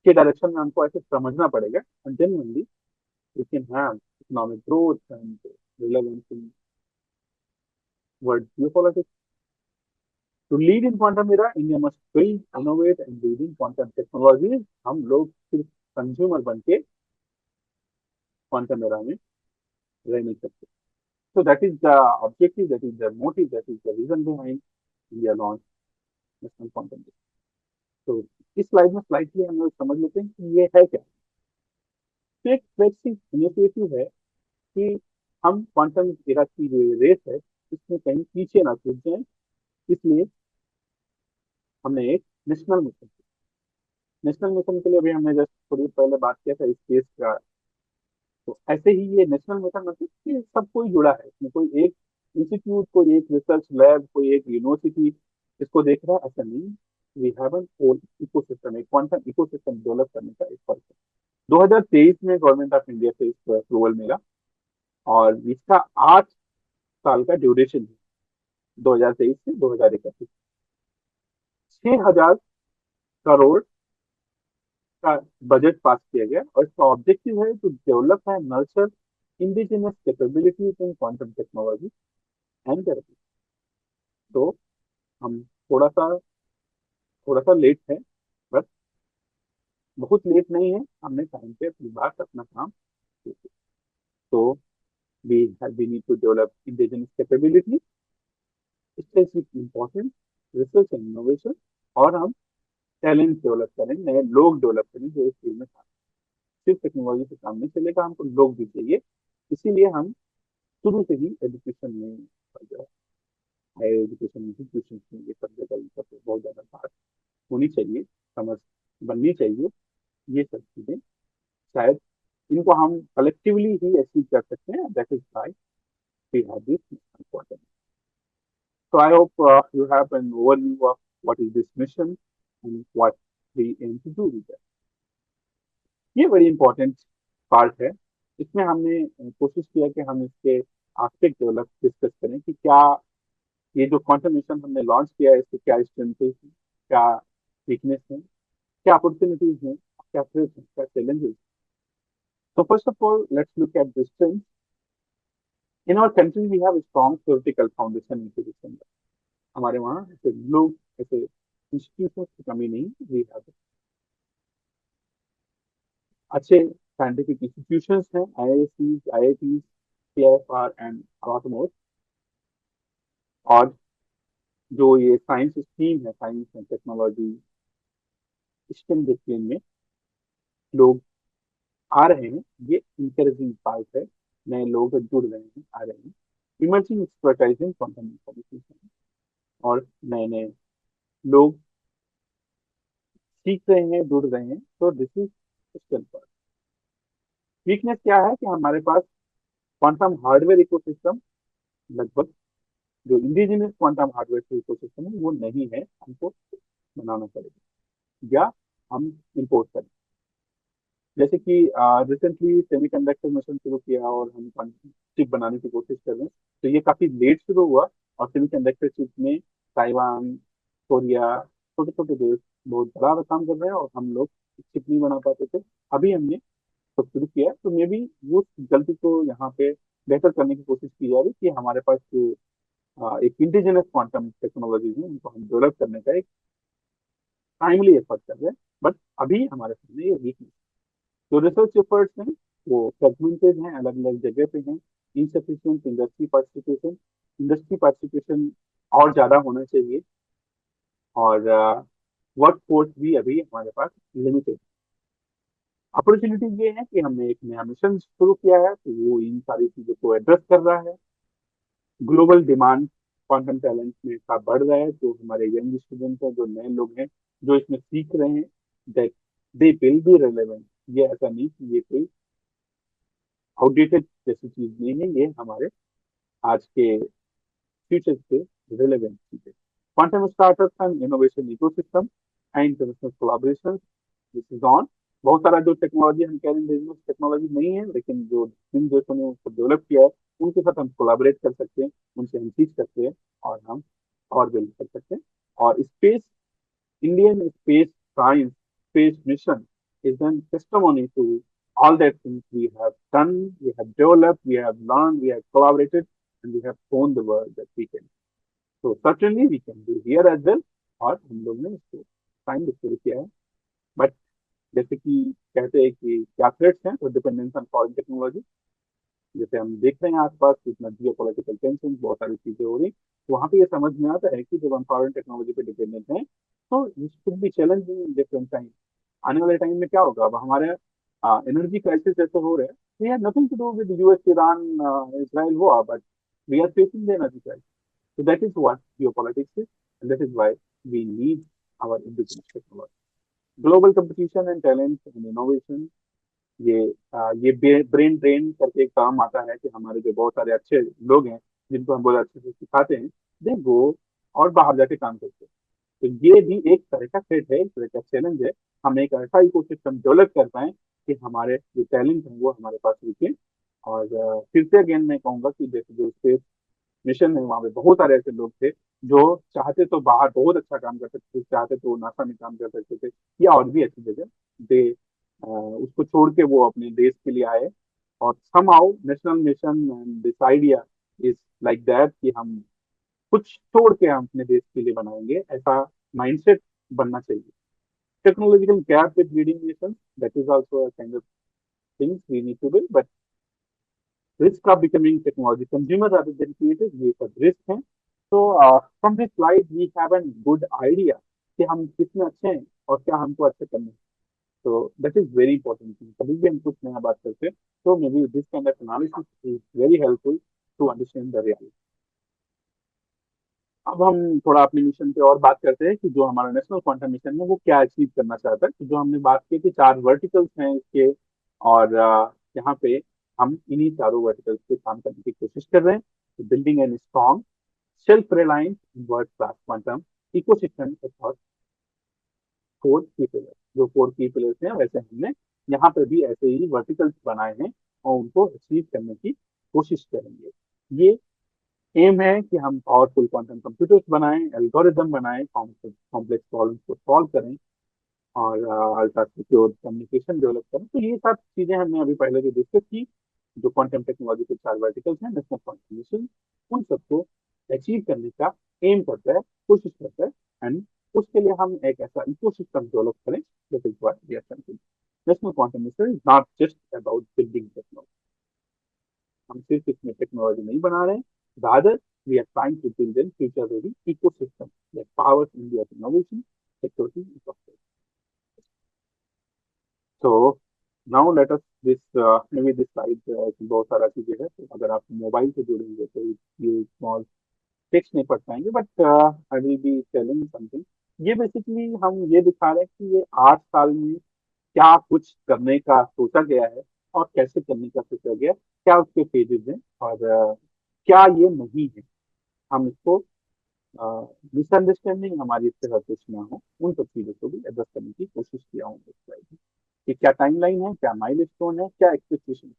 के डायरेक्शन में हमको ऐसे समझना पड़ेगा and then only we can have economic growth and relevance in world geopolitics. To lead in quantum era, India must build, innovate and lead in quantum technologies. हम लोग सिर्फ कंज्यूमर बन के क्वांटम एरा में रह नहीं सकते. So that is the objective, that is the motive, that is the reason behind India launch national quantum. तो इस स्लाइड में स्लाइडली हम लोग समझ लेते हैं कि ये है क्या. तो एक वैसी इनिशिएटिव है कि हम क्वांटम एरा की जो रेस है इसमें कहीं पीछे ना छूट जाए, इसलिए हमने एक नेशनल मिशन. नेशनल मिशन के लिए अभी हमने जस्ट थोड़ी पहले बात किया था स्पेस का. तो ऐसे ही ये नेशनल मिशन मतलब कि सब कोई जुड़ा है इसमें. कोई एक इंस्टीट्यूट, कोई एक रिसर्च लैब, कोई एक यूनिवर्सिटी इसको देख रहा है, ऐसा नहीं. We have an whole ecosystem, एक क्वांटम इकोसिस्टम डेवलप करने का एक फर्क है. 2023 में गवर्नमेंट ऑफ इंडिया से इसको अप्रूवल मिला और इसका 8 साल का ड्यूरेशन है. 2023 से 2031 6,000 करोड़ का बजट पास किया गया और इसका ऑब्जेक्टिव है to develop and nurture indigenous capabilities in quantum technology and therapy. तो हम थोड़ा सा लेट है, बट बहुत लेट नहीं है. हमने टाइम पे अपनी बात अपना काम किया. तो we need to develop indigenous capability, specific important research and innovation, और हम टैलेंट डेवलप करें, नए लोग डेवलप करें जो इस फील्ड में काम. सिर्फ टेक्नोलॉजी से काम नहीं चलेगा, हमको लोग भी चाहिए. इसीलिए हम शुरू से ही एजुकेशन में हायर एजुकेशन इंस्टीट्यूशन में ये सब जगह इन सब पे बहुत ज्यादा बात होनी चाहिए, समझ बननी चाहिए. ये सब चीजें शायद इनको हम कलेक्टिवली ही अचीव कर सकते हैं. That is why we have this important. So I hope you have an overview of what is this mission and what we aim to do with that. ये बड़ी इंपॉर्टेंट पार्ट है. इसमें हमने कोशिश किया कि हम इसके एस्पेक्ट डेवलप डिस्कस करें कि क्या ये जो क्वांटम मिशन हमने लॉन्च किया है इसके क्या स्ट्रेंथेस हैं, क्या वीकनेस है, क्या अपॉर्चुनिटीज हैं, क्या थ्रेट्स हैं, क्या challenges. So first of all, let's look at the strengths. In our country, we have a strong theoretical foundation in physics. हमारे वहाँ ऐसे लोग, ऐसे इंस्टीट्यूशन की कमी नहीं. वी हैव अच्छे साइंटिफिक इंस्टीट्यूशंस हैं, आईआईटी, सीआईएफआर एंड लॉट मोर. और जो ये साइंस स्ट्रीम है, science and technology stem discipline में लोग आ रहे हैं, ये इंकरेजिंग पार्ट है. नए लोग जुड़ रहे हैं, आ रहे हैं. Emerging expertise in quantum information, और नए नए लोग सीख रहे हैं, जुड़ रहे हैं. तो दिस इज स्ट्रेंथ. वीकनेस क्या है कि हमारे पास क्वांटम हार्डवेयर इकोसिस्टम लगभग जो इंडिजिनस क्वांटम हार्डवेयर इकोसिस्टम है वो नहीं है. हमको बनाना पड़ेगा या हम इंपोर्ट करें. जैसे कि रिसेंटली सेमीकंडक्टर मिशन शुरू किया और हम चिप बनाने की कोशिश कर रहे हैं। तो ये काफी लेट शुरू हुआ, और सेमीकंडक्टर चिप में ताइवान, कोरिया, छोटे छोटे देश बहुत बड़ा काम कर रहे हैं, और हम लोग चिप नहीं बना पाते थे। अभी हमने सब शुरू किया है, तो मे बी वो गलती को यहाँ पे बेहतर करने की कोशिश की जा रही है कि हमारे पास जो एक इंडिजिनस क्वांटम टेक्नोलॉजीज है उनको हम डेवलप करने का एक टाइमली एफर्ट कर रहे हैं। बट अभी हमारे सामने ये वीकनेस, जो रिसर्च एफर्ट्स हैं वो फ्रेगमेंटेड हैं, अलग अलग जगह पे हैं। इनसफिशियंट इंडस्ट्री पार्टिसिपेशन और ज्यादा होना चाहिए, और वर्क फोर्स भी अभी हमारे पास लिमिटेड। अपॉर्चुनिटीज ये है कि हमने एक नया मिशन शुरू किया है, तो वो इन सारी चीजों को एड्रेस कर रहा है। ग्लोबल डिमांड क्वांटम टैलेंट में का बढ़ रहा है, जो हमारे यंग स्टूडेंट्स हैं, जो नए लोग हैं, जो इसमें सीख रहे हैं, that they will be relevant. ये ऐसा नहीं कि ये कोई आउटडेटेड जैसी चीज नहीं है, ये हमारे आज के फ्यूचर से रिलेवेंट चीज है। Quantum startups and innovation ecosystem and international collaboration, this is on. बहुत सारा जो टेक्नोलॉजी हम कह रहे हैं बिजनेस टेक्नोलॉजी नहीं है, लेकिन जो जिन देशों ने उसको डेवलप किया है उनके साथ हम कोलैबोरेट कर सकते हैं, उनसे हम सीख सकते हैं, और हम और बिल्ड कर सकते हैं। और space, Indian space science, space mission is an testimony to all that things we have done, we have developed, we have learned, we have collaborated, and we have shown the world that we can. So certainly we can do here as well, और हम लोग ने इसको time शुरू किया है। But जैसे कि कहते हैं कि क्या थ्रेट्स हैं, तो डिपेंडेंस ऑन फॉरेन टेक्नोलॉजी। जैसे हम देख रहे हैं आसपास कितना जियो पॉलिटिकल टेंशन, बहुत सारी चीजें हो रही, तो वहाँ पे ये समझ में आता है कि जब हम फॉरेन टेक्नोलॉजी पे डिपेंडेंट हैं, तो this could be challenging in different time. आने वाले टाइम में क्या होगा, अब हमारे एनर्जी क्राइसिस जैसे हो रहे हैं, we have nothing to do with US, Iran, Israel war, but we are facing the energy crisis. So that is what geopolitics is, and that is why we need our indigenous technology. Global competition and talent and innovation, ये ये brain drain करके एक काम आता है कि हमारे जो बहुत सारे अच्छे लोग हैं, जिनको हम बहुत अच्छे से सिखाते हैं, दे गो और बाहर जाके काम करते हैं। तो ये भी एक तरह का थ्रेट है, एक तरह का चैलेंज है। हम एक ऐसा इकोसिस्टम डेवलप कर पाए कि हमारे जो टैलेंट है वो हमारे पास रुके। और फिर से अगेन मैं कहूंगा कि जैसे जो स्पेस मिशन में वहां पे बहुत सारे ऐसे लोग थे जो चाहते तो बाहर बहुत अच्छा काम कर सकते थे, चाहते तो नासा में काम कर सकते थे या और भी अच्छी जगह। दे उसको छोड़ के वो अपने देश के लिए आए, और somehow national mission and this idea is like that कि हम कुछ छोड़ के हम अपने देश के लिए बनाएंगे, ऐसा माइंडसेट बनना चाहिए। Technological gap with leading nation, that is also a kind of things we need to build, but risk of becoming technology consumer rather than creators, ये सब risk हैं। तो from this slide we have a good idea कि हम कितने अच्छे हैं और क्या हमको अच्छा करना है। तो that is very important thing। कभी भी हम कुछ नया बात करते हैं, तो maybe this kind of analysis is very helpful to understand the reality। अब हम थोड़ा अपने मिशन पे और बात करते हैं कि जो हमारा नेशनल क्वांटम मिशन है वो क्या अचीव करना चाहता है। तो जो हमने बात की कि 4 वर्टिकल्स हैं इसके, और यहाँ पे हम इन्हीं चारों वर्टिकल्स पे काम करने की कोशिश कर रहे हैं। Building an strong self reliance world class quantum ecosystem across 4 की पिलर। जो 4 की पिलर्स हैं, वैसे हमने यहाँ पे भी ऐसे ही वर्टिकल्स बनाए हैं, और उनको अचीव करने की कोशिश करेंगे। ये एम है कि हम पावरफुल क्वांटम कंप्यूटर्स बनाएं, एल्गोरिदम बनाएं, कॉम्प्लेक्स प्रॉब्लम्स को सॉल्व करें, और अल्ट्रा सिक्योर कम्युनिकेशन डेवलप करें। तो ये सब चीजें हमने अभी पहले जो डिस्कस की, जो क्वांटम टेक्नोलॉजी के 4 वर्टिकल्स हैं, नेशनल क्वांटम मिशन उन सबको अचीव करने का एम करता है, कोशिश करता है। एंड उसके लिए हम एक ऐसा इकोसिस्टम डेवलप करें, that is what we are trying. National quantum mission is not just about building technology, हम सिर्फ इसमें टेक्नोलॉजी नहीं बना रहे हैं, rather we are trying to build an future ready ecosystem that powers India innovation, security and prosperity। So now let us this maybe this slide बहुत सारा चीजें है, तो अगर आप मोबाइल से जुड़ेंगे तो ये स्मॉल टेक्स्ट नहीं पढ़ पाएंगे, but I will be telling something. ये बेसिकली हम ये दिखा रहे हैं कि ये 8 साल में क्या कुछ करने का सोचा गया है, और कैसे करने का सोचा गया, क्या उसके फेजेस हैं, और क्या ये नहीं है। हम इसको मिसअंडरस्टैंडिंग हमारी इसके साथ कुछ ना हो, उन सब चीजों को भी एड्रेस करने की कोशिश किया हूँ इस स्लाइड में, कि क्या टाइमलाइन है, क्या माइलस्टोन है, क्या एक्सपेक्टेशन।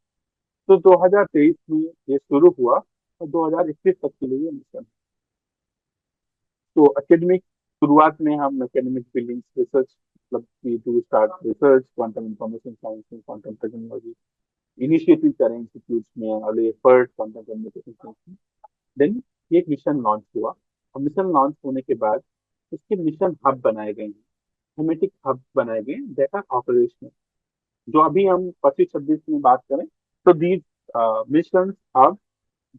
तो 2023 में ये शुरू हुआ और 2021 तक के लिए ये मिशन। तो एकेडमिक शुरुआत में हम एकेडमिक बिल्डिंग्स रिसर्च, मतलब we do start research quantum information science में, क्वांटम टेक्नोलॉजी इनिशिएटिव करें इंस्टीट्यूट्स में, early effort quantum communication science में। देन ये एक मिशन लॉन्च हुआ, और मिशन लॉन्च होने के बाद उसके मिशन हब बनाए गए हैं, थीमेटिक हब बनाए गए, डेटा ऑपरेशन। जो अभी हम 25-26 में बात करें, तो these mission hub,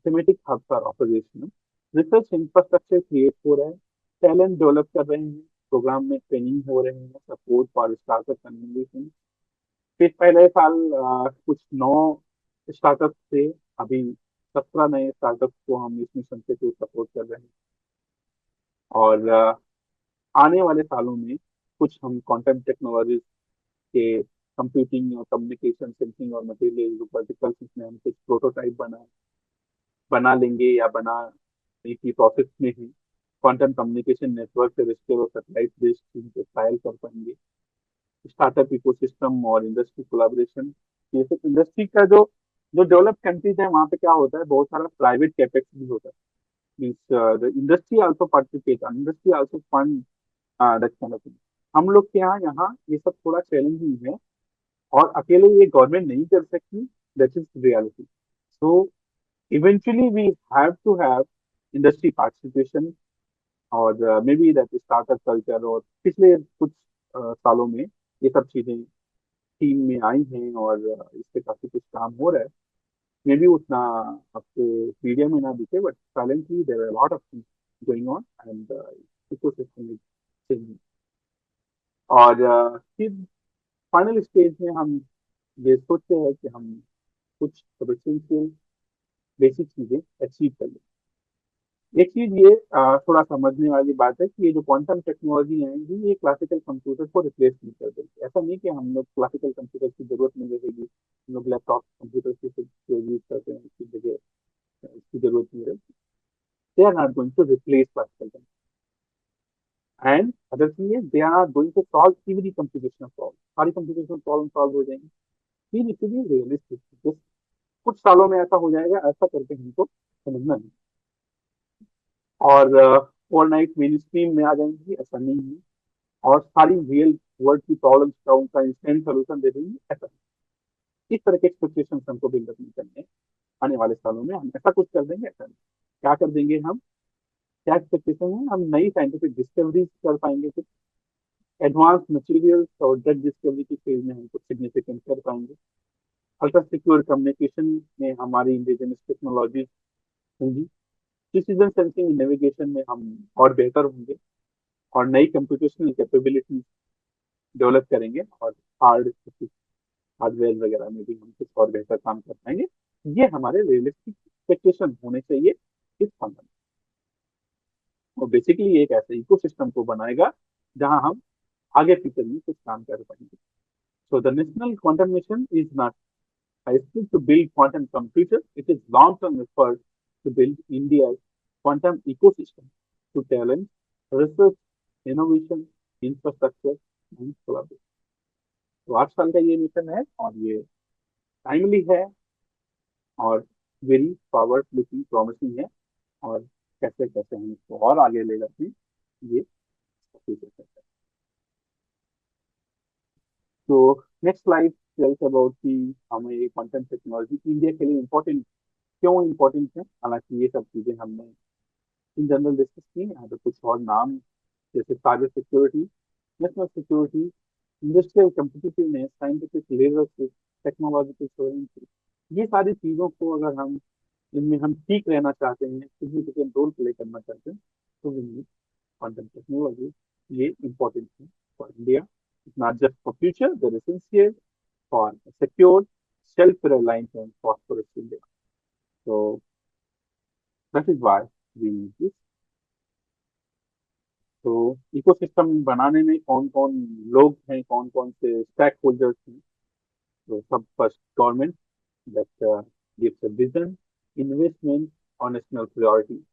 thematic hubs are operational. Research infrastructure create हो रहा है, टैलेंट डेवलप कर रहे हैं, प्रोग्राम में ट्रेनिंग हो रहे हैं, सपोर्ट फॉर स्टार्टअप कम्युनिकेशन। फिर पहले साल कुछ 9 स्टार्टअप थे, अभी 17 नए स्टार्टअप को हम इस मिशन के थ्रू सपोर्ट कर रहे हैं। और आने वाले सालों में कुछ हम कंटेंट टेक्नोलॉजी के कंप्यूटिंग और कम्युनिकेशन, सेंसिंग और मटेरियल वर्टिकल्स में हम कुछ प्रोटोटाइप बना लेंगे या बनाने की प्रोसेस में है। क्वांटम कम्युनिकेशन नेटवर्क से रिश्ते और सैटेलाइट बेस्ड ट्रायल कर पाएंगे। स्टार्टअप इकोसिस्टम और इंडस्ट्री कोलाबोरेशन, ये सब इंडस्ट्री का जो जो डेवलप कंट्रीज है, वहाँ पे क्या होता है, बहुत सारा प्राइवेट कैपेक्स भी होता है। Means the industry also participate, industry also fund that kind of thing. हम लोग के यहाँ यहाँ ये सब थोड़ा चैलेंजिंग है, और अकेले ये गवर्नमेंट नहीं कर सकती, that is reality. So eventually we have to have industry participation, और maybe that startup culture, और पिछले कुछ सालों में ये सब चीजें टीम में आई हैं, और इस पे काफी कुछ काम हो रहा है। मे बी उतना आपको मीडिया में ना दिखे, but silently there are lot of things going on, and ecosystem is changing. और फिर फाइनल स्टेज में हम ये सोचते हैं कि हम कुछ एसेंशियल बेसिक चीजें अचीव कर लें। एक चीज ये थोड़ा समझने वाली बात है कि ये जो क्वांटम टेक्नोलॉजी आएंगी, ये क्लासिकल कंप्यूटर को रिप्लेस नहीं कर देगी। ऐसा नहीं कि हम लोग क्लासिकल कंप्यूटर की जरूरत नहीं रहेगी, हम लोग लैपटॉप कंप्यूटर की जो यूज करते हैं उसकी जगह इसकी जरूरत नहीं रहेगी। They are not going to replace classical, and other thing is they are not going to solve every computational problem, सारी कंप्यूटेशनल प्रॉब्लम सॉल्व हो जाएंगी। ये नीड टू बी रियलिस्टिक। कुछ सालों में ऐसा हो जाएगा, ऐसा करके हमको समझना है। और ओवरनाइट मेन स्ट्रीम में आ जाएंगी, ऐसा नहीं है। और सारी रियल वर्ल्ड की प्रॉब्लम्स का उनका इंस्टेंट सोल्यूशन दे देंगे, ऐसा नहीं। इस तरह के एक्सपेक्टेशन हमको बिल्डअप नहीं करने हैं। आने वाले सालों में हम ऐसा कुछ कर देंगे, ऐसा नहीं। क्या कर देंगे हम, क्या एक्सपेक्टेशन है, हम नई साइंटिफिक डिस्कवरीज कर पाएंगे, कुछ एडवांस मटेरियल्स और ड्रग डिस्कवरी की फील्ड में हम कुछ सिग्निफिकेंट कर पाएंगे। अल्ट्रा सिक्योर कम्युनिकेशन में हमारी इंडिजिनस टेक्नोलॉजीज होंगी। डिसीजन सेंसिंग नेविगेशन में हम और बेहतर होंगे, और नई कंप्यूटेशनल कैपेबिलिटी डेवलप करेंगे, और हार्ड हार्डवेयर वगैरह में भी हम कुछ और बेहतर काम कर पाएंगे। ये हमारे रियलिस्टिक एक्सपेक्टेशन होने चाहिए इस फंड में। और बेसिकली एक ऐसे इकोसिस्टम को बनाएगा जहां हम आगे फ्यूचर में कुछ काम कर पाएंगे। So the national quantum mission is not to build quantum computers. It is long-term effort to build India's quantum ecosystem to talent, research, innovation, infrastructure and collaboration. तो 8 साल का ये मिशन है, और ये टाइमली है, और वेरी फॉरवर्ड लुकिंग प्रॉमिसिंग है। और कैसे कैसे हम इसको और आगे ले जाते हैं, ये फ्यूचर है। तो नेक्स्ट स्लाइड टेल्स अबाउट कि हमें ये क्वांटम टेक्नोलॉजी इंडिया के लिए इम्पोर्टेंट क्यों इम्पोर्टेंट है। हालांकि ये सब चीजें हमने इन जनरल डिस्कस की, यहाँ पे कुछ और नाम जैसे cyber security, national security, industrial competitiveness, scientific leadership, technological sovereignty, ये सारी चीजों को अगर हम इनमें हम ठीक रहना चाहते हैं, सिग्निफिकेंट रोल प्ले करना चाहते हैं, तो वी नीड क्वांटम टेक्नोलॉजी। ये इम्पोर्टेंट है for India, not just for future, they're essential for secure self reliance and prosperous India. So that is why we need this. तो इकोसिस्टम बनाने में कौन कौन लोग हैं, कौन कौन से स्टेक होल्डर्स हैं। तो सब first government, that gives a vision, investment और national priority.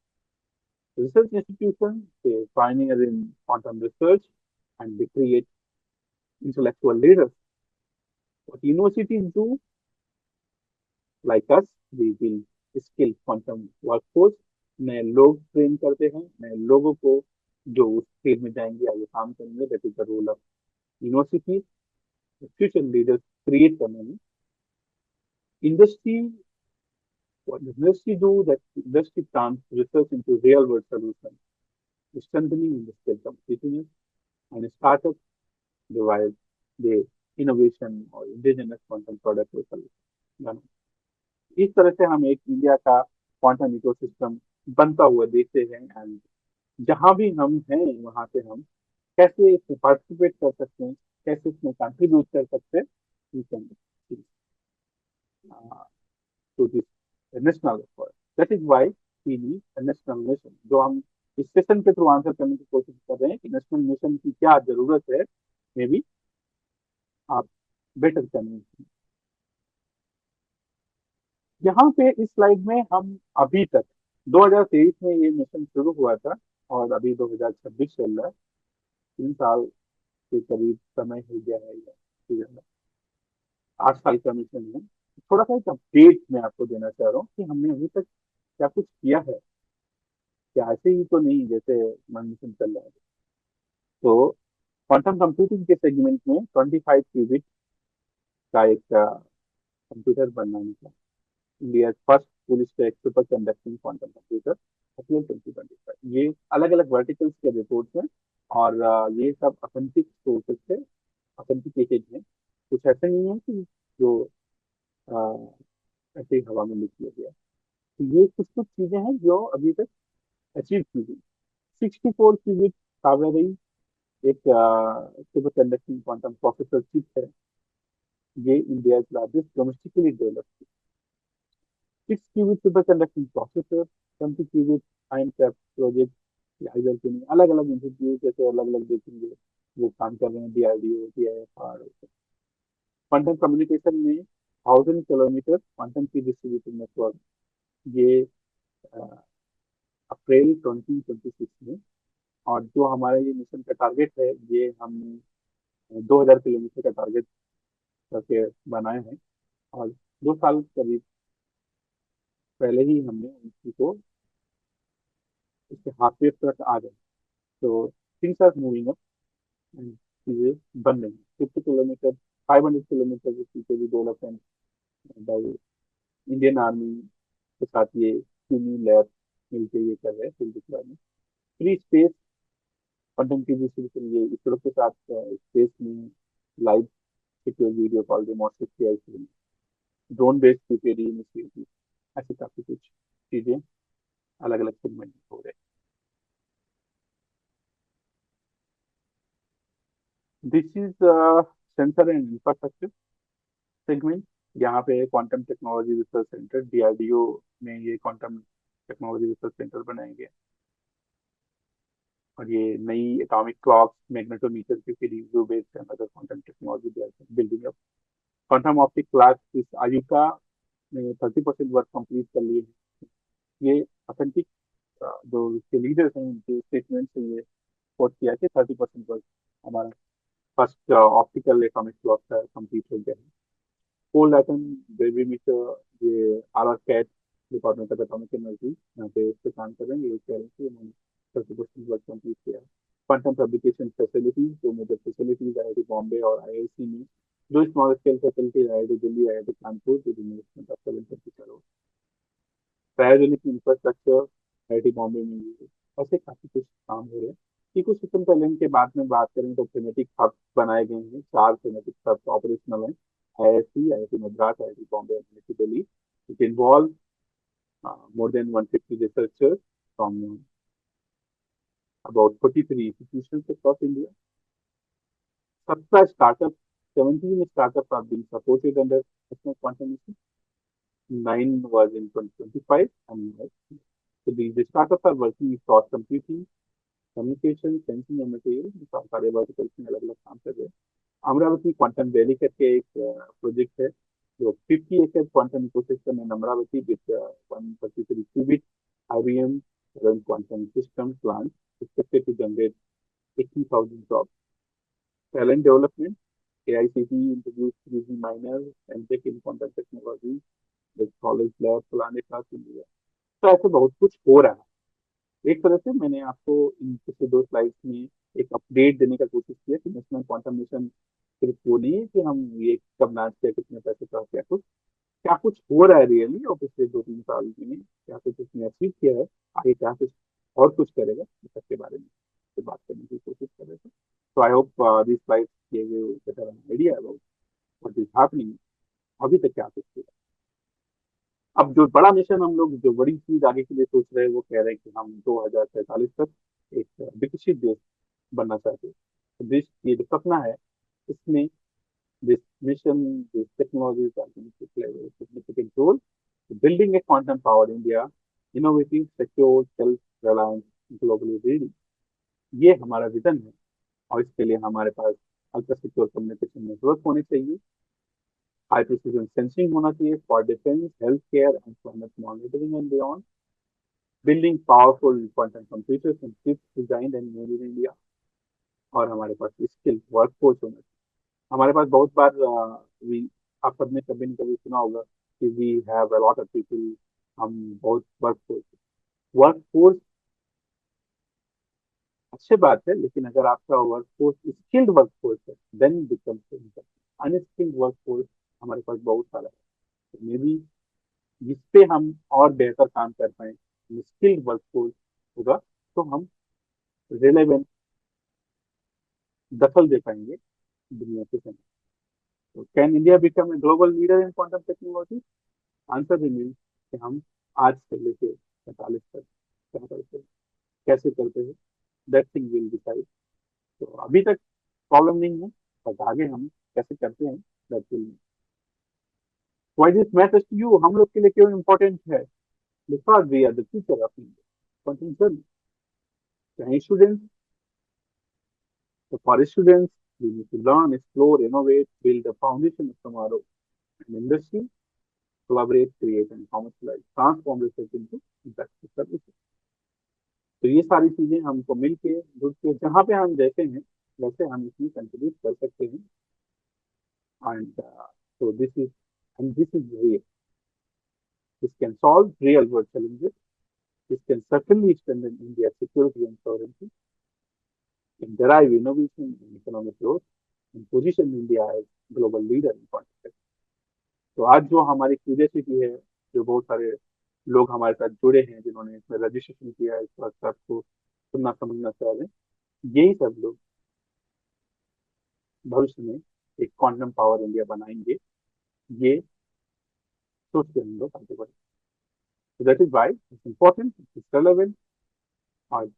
Research institution, they pioneer in quantum research and they create intellectual leaders. What universities do, like us we will skill quantum workforce, नए लोग train करते हैं, नए लोगों को जो उस फील्ड में जाएंगे आगे काम करेंगे। That is the role of university future leaders create करने में। Industry, what does industry do? That industry turns research into real world solutions, strengthening industrial competitiveness, and startups derive the innovation or indigenous quantum product or solution। इस तरह से हम एक India का quantum ecosystem बनता हुआ देखते हैं। एंड जहां भी हम हैं वहां से हम कैसे इसमें पार्टिसिपेट कर सकते हैं, कैसे इसमें कंट्रीब्यूट कर सकते हैं, we can see, to this national effort। That is why we need a national mission। जो हम इस सेशन के थ्रू आंसर करने की कोशिश कर रहे हैं कि नेशनल मिशन की क्या जरूरत है, मे बी आप बेटर करने की। यहाँ पे इस स्लाइड में हम अभी तक 2023 में ये मिशन शुरू हुआ था और अभी 2026 चल रहा है, 3 साल के करीब समय हो गया है, या 8 साल का मिशन है। थोड़ा सा एक अपडेट मैं आपको देना चाह रहा हूँ कि हमने अभी तक क्या कुछ किया है, क्या ऐसे ही तो नहीं जैसे मन मिशन चल रहा है। तो क्वांटम कंप्यूटिंग के सेगमेंट में 25 क्यूबिट का एक कंप्यूटर बनाने का India first full stack super conducting quantum computer April 2025। ये अलग अलग वर्टिकल्स के रिपोर्ट्स हैं और ये सब ऑथेंटिक सोर्सेज से ऑथेंटिकेटेड है। कुछ ऐसे नहीं है कि जो ऐसे ही हवा में लिख दिया गया। तो ये कुछ कुछ चीजें हैं जो अभी तक अचीव की गई। 64 क्यूबिट कावेरी एक super conducting quantum processor chip है। ये India largest domestically developed 6 qubit super conducting processor, 20 qubit ion trap project IISER के लिए अलग अलग इंस्टीट्यूट जैसे अलग अलग देखेंगे वो काम कर रहे हैं, डीआरडीओ, डीआईएफआर। क्वांटम कम्युनिकेशन में 1000 किलोमीटर क्वांटम की डिस्ट्रीब्यूटेड नेटवर्क, ये अप्रैल 2026 में। और जो हमारा ये मिशन का टारगेट है, ये हमने 2000 किलोमीटर का टारगेट करके बनाए हैं। और 2 साल करीब पहले ही हमने उसी को इसके हाथवे तक आ गए। तो things are moving up and चीजें बन रही हैं। 50 किलोमीटर, 500 किलोमीटर की चीजें भी डेवलपमेंट बाई इंडियन आर्मी के साथ ये क्यूनी लैब मिलकर ये कर रहे हैं field deployment. Free space quantum की डिस्ट्रीब्यूशन, ये इसरो के साथ स्पेस में live secure video call demonstrate किया इसलिए। ड्रोन बेस्ड पीपीडी इनिशिएटिव, ऐसे काफी कुछ चीजें अलग अलग सेगमेंट में हो रहे हैं। This is sensor and infrastructure segment. यहाँ पे quantum technology research centre DRDO में ये क्वांटम टेक्नोलॉजी रिसर्च सेंटर बनाएंगे। और ये नई एटॉमिक क्लॉक, मैग्नेटोमीटर की review based other quantum technology building up. Quantum optic class इस आयुका ने 30% वर्क कंप्लीट कर लिए हैं। ये ऑथेंटिक जो इसके लीडर्स हैं उनके स्टेटमेंट से ये कोट किया कि 30% वर्क हमारा फर्स्ट ऑप्टिकल एटॉमिक क्लॉक का कंप्लीट हो गया है। कोल्ड एटम बेबीमीटर, ये are CAT department of atomic energy यहाँ पे इस पे काम कर रहे हैं। ये कह रहे हैं कि उन्होंने 30% वर्क कंप्लीट किया है। क्वांटम फैब्रिकेशन फैसिलिटीज, जो मेजर फैसिलिटीज आईआईटी बॉम्बे और आईआईसी में, दो small scale facilities IIT Delhi, IIT Kanpur with investment of 750 crore. Cryogenic infrastructure IIT Bombay में भी। ऐसे काफी कुछ काम हो रहे हैं। इकोसिस्टम टैलेंट के बाद में बात करें तो थेमेटिक हब बनाए गए हैं, 4 थेमेटिक हब ऑपरेशनल हैं। IIC, IIT Madras, IIT Bombay, IIT Delhi. It involve more than 150 researchers from about 43 institutions across India. 17 startups are being supported under National Quantum Mission. 9 was in 2025 and so the startups are working across computing, communication, sensing and material। सारे verticals में अलग अलग काम कर रहे हैं। Amravati quantum valley करके एक प्रोजेक्ट है जो 50 एकड़ quantum ecosystem in Amravati with 133 qubit IBM run quantum system plant expected to generate 80,000 jobs। Talent development, AICTE introduced using minors and tech in quantum technology the college lab, फलाने Claas India. तो ऐसे बहुत कुछ हो रहा है। एक तरह से मैंने आपको इन पिछले 2 स्लाइड्स में एक अपडेट देने का कोशिश किया कि नेशनल क्वांटम मिशन सिर्फ वो नहीं है कि हम ये कब लॉन्च किया, कितने पैसे का, क्या कुछ हो रहा है रियली, और पिछले 2-3 साल में क्या कुछ उसने अचीव किया है, आगे क्या कुछ और कुछ करेगा, इस सबके बारे में तो बात करने की कोशिश कर रहे थे। तो I hope this slide give you better idea about what is happening, अभी तक क्या कुछ हुआ। अब जो बड़ा मिशन हम लोग, जो बड़ी चीज आगे के लिए सोच रहे हैं, वो कह रहे हैं कि हम 2047 तक एक विकसित देश बनना चाहते हैं। तो देश ये जो सपना है, इसमें this mission, these technologies are going to play a significant role in building a quantum powered India, innovative, secure, self-reliant, globally ready। ये हमारा विजन है, और इसके लिए हमारे पास अल्ट्रा सिक्योर कम्युनिकेशन नेटवर्क होने चाहिए, हाई प्रिसीजन सेंसिंग होना चाहिए for defence, health care and climate monitoring and beyond, building powerful quantum computers and chips design and made in India, और हमारे पास स्किल वर्कफोर्स होना चाहिए। हमारे पास बहुत बार आप सबने कभी न कभी सुना होगा कि we have a lot of people, हम बहुत वर्कफोर्स, वर्कफोर्स अच्छी बात है, लेकिन अगर आपका वर्कफोर्स स्किल्ड वर्कफोर्स है, देन बिकम्स अनस्किल्ड वर्कफोर्स हमारे पास बहुत सारा है। तो मे बी जिस पे हम और बेहतर काम कर पाए, स्किल्ड वर्कफोर्स होगा, तो हम रिलेवेंट दखल दे पाएंगे दुनिया के सामने। तो can India become a global leader in quantum technology? Answer remain कि हम आज से लेके 45 तक क्या करते हैं, कैसे करते हैं, दैट थिंग विल डिसाइड। तो अभी तक प्रॉब्लम नहीं है, बट आगे हम कैसे करते हैं, that will. Why this matters to you, हम लोग के लिए क्यों इम्पोर्टेंट है? Because we are the future of India. चाहे स्टूडेंट्स, तो for students we need to learn, explore, innovate, build the foundation of tomorrow, and industry collaborate, create, and commercialize, transform research into impactful services। तो ये सारी चीजें हमको मिलके जुड़ के जहाँ पे हम रहते हैं, वैसे हम इसमें कंट्रीब्यूट कर सकते हैं। And so this is real, this can solve real world challenges, this can certainly strengthen India's security and sovereignty, can derive innovation and economic growth, and position India as global leader in quantum। तो आज जो हमारी curiosity है, जो बहुत सारे लोग हमारे साथ जुड़े हैं, जिन्होंने इसमें रजिस्ट्रेशन किया है, इस वर्कशॉप को सुनना समझना चाह रहे हैं, यही सब लोग भविष्य में एक क्वांटम पावर इंडिया बनाएंगे, ये सोच के हम लोग आगे बढ़े। तो that is why it's important, it's relevant, और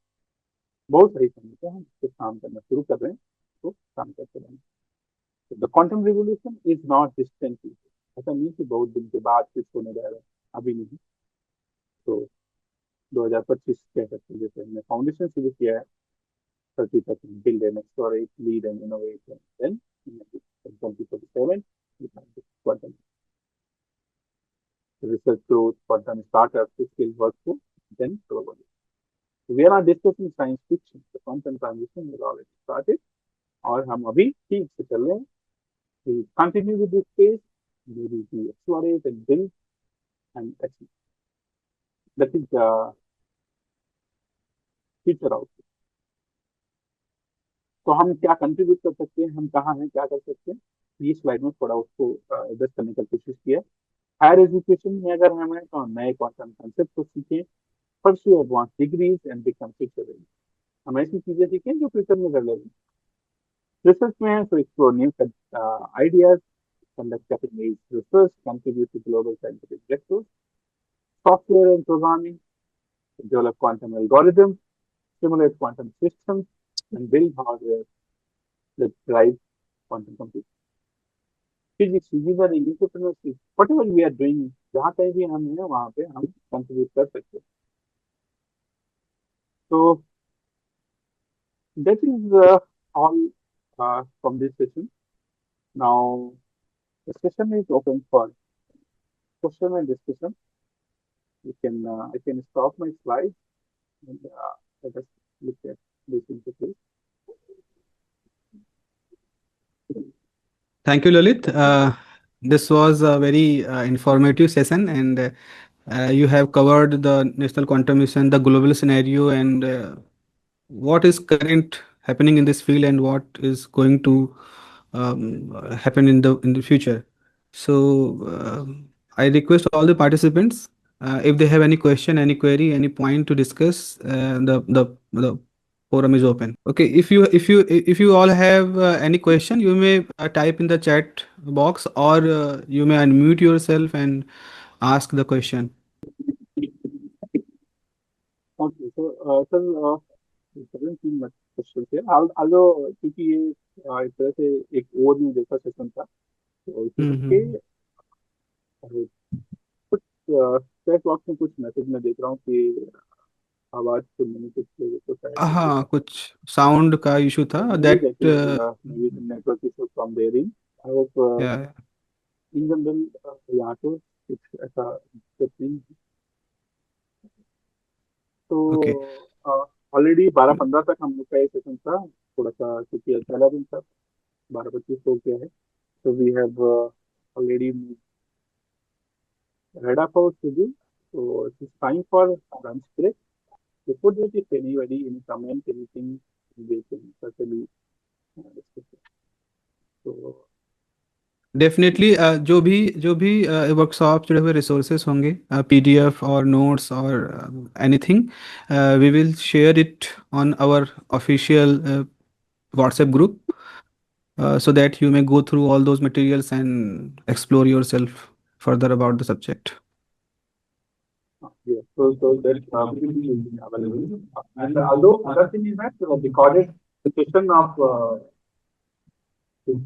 बहुत सही समय पे हम इस पे काम करना शुरू कर रहे हैं, तो काम करते रहेंगे। The quantum revolution is not distant, ऐसा नहीं कि बहुत दिन के बाद कुछ होने जा रहा है, अभी नहीं। तो 2025 कह सकते हैं, जैसे हमने फाउंडेशन शुरू किया है, 30 तक build and explorate, lead and innovate, and then in 2047 we have the quantum research growth, quantum startups, skill workforce, then globally. So we are not discussing science fiction, the quantum transition is already started, और हम अभी ठीक से चल रहे हैं। We continue with this space, we explorate and build and achieve. That is the future outlook। तो हम क्या कंट्रीब्यूट कर सकते हैं, हम कहाँ हैं, क्या कर सकते हैं, ये स्लाइड में थोड़ा उसको एड्रेस करने की कोशिश किया। हायर एजुकेशन में अगर हम हैं, तो हम नए क्वांटम कंसेप्ट को सीखें, pursue advance degrees and become future ready. हम ऐसी चीजें सीखें जो फ्यूचर में रेलेवेंट। रिसर्च में है, तो explore new ideas, conduct cutting-edge research, contribute to global scientific breakthroughs, software and programming, develop quantum algorithms, simulate quantum systems, and build hardware that drive quantum computing। Physics, engineering, entrepreneurship, whatever we are doing, जहाँ कहीं भी हम हैं, वहाँ पे हम contribute कर सकते हैं। तो that is all from this session. Now the session is open for question and discussion. You can I can stop my slide and let us look at this interface. Thank you, Lalit. This was a very informative session, and you have covered the national quantum mission, the global scenario, and what is current happening in this field, and what is going to happen in the future. So I request all the participants, if they have any question, any query, any point to discuss, the forum is open. Okay, if you all have any question, you may type in the chat box, or you may unmute yourself and ask the question. Okay, so sir, it doesn't seem much questions here. Although क्योंकि ये एक तरह से एक overview जैसा session था, तो इसी के हम्म। कुछ चैट बॉक्स में कुछ मैसेज मैं देख रहा हूँ कि आवाज सुनने में कुछ लोगों को शायद दिक्कत हाँ, आ कुछ साउंड का इशू था रही है। Maybe that. That is maybe some network issue from there in. I hope in general यहाँ तो कुछ ऐसा दिक्कत नहीं है। ओके, तो ऑलरेडी 12:15 तक हम लोग का ये सेशन था, थोड़ा सा क्योंकि पहला दिन था, 12:25 हो गया है। So we have already read up our schedule. So it is time for lunch break. Before that, if anybody any comment, anything, they can certainly discuss it. So definitely जो भी वर्कशॉप जुड़े हुए रिसोर्सेज होंगे, PDF और notes और anything, we will share it on our official WhatsApp group, so that you may go through all those materials and explore yourself further about the subject. yeah, so that PPT will be available. And although other thing is that recorded session of this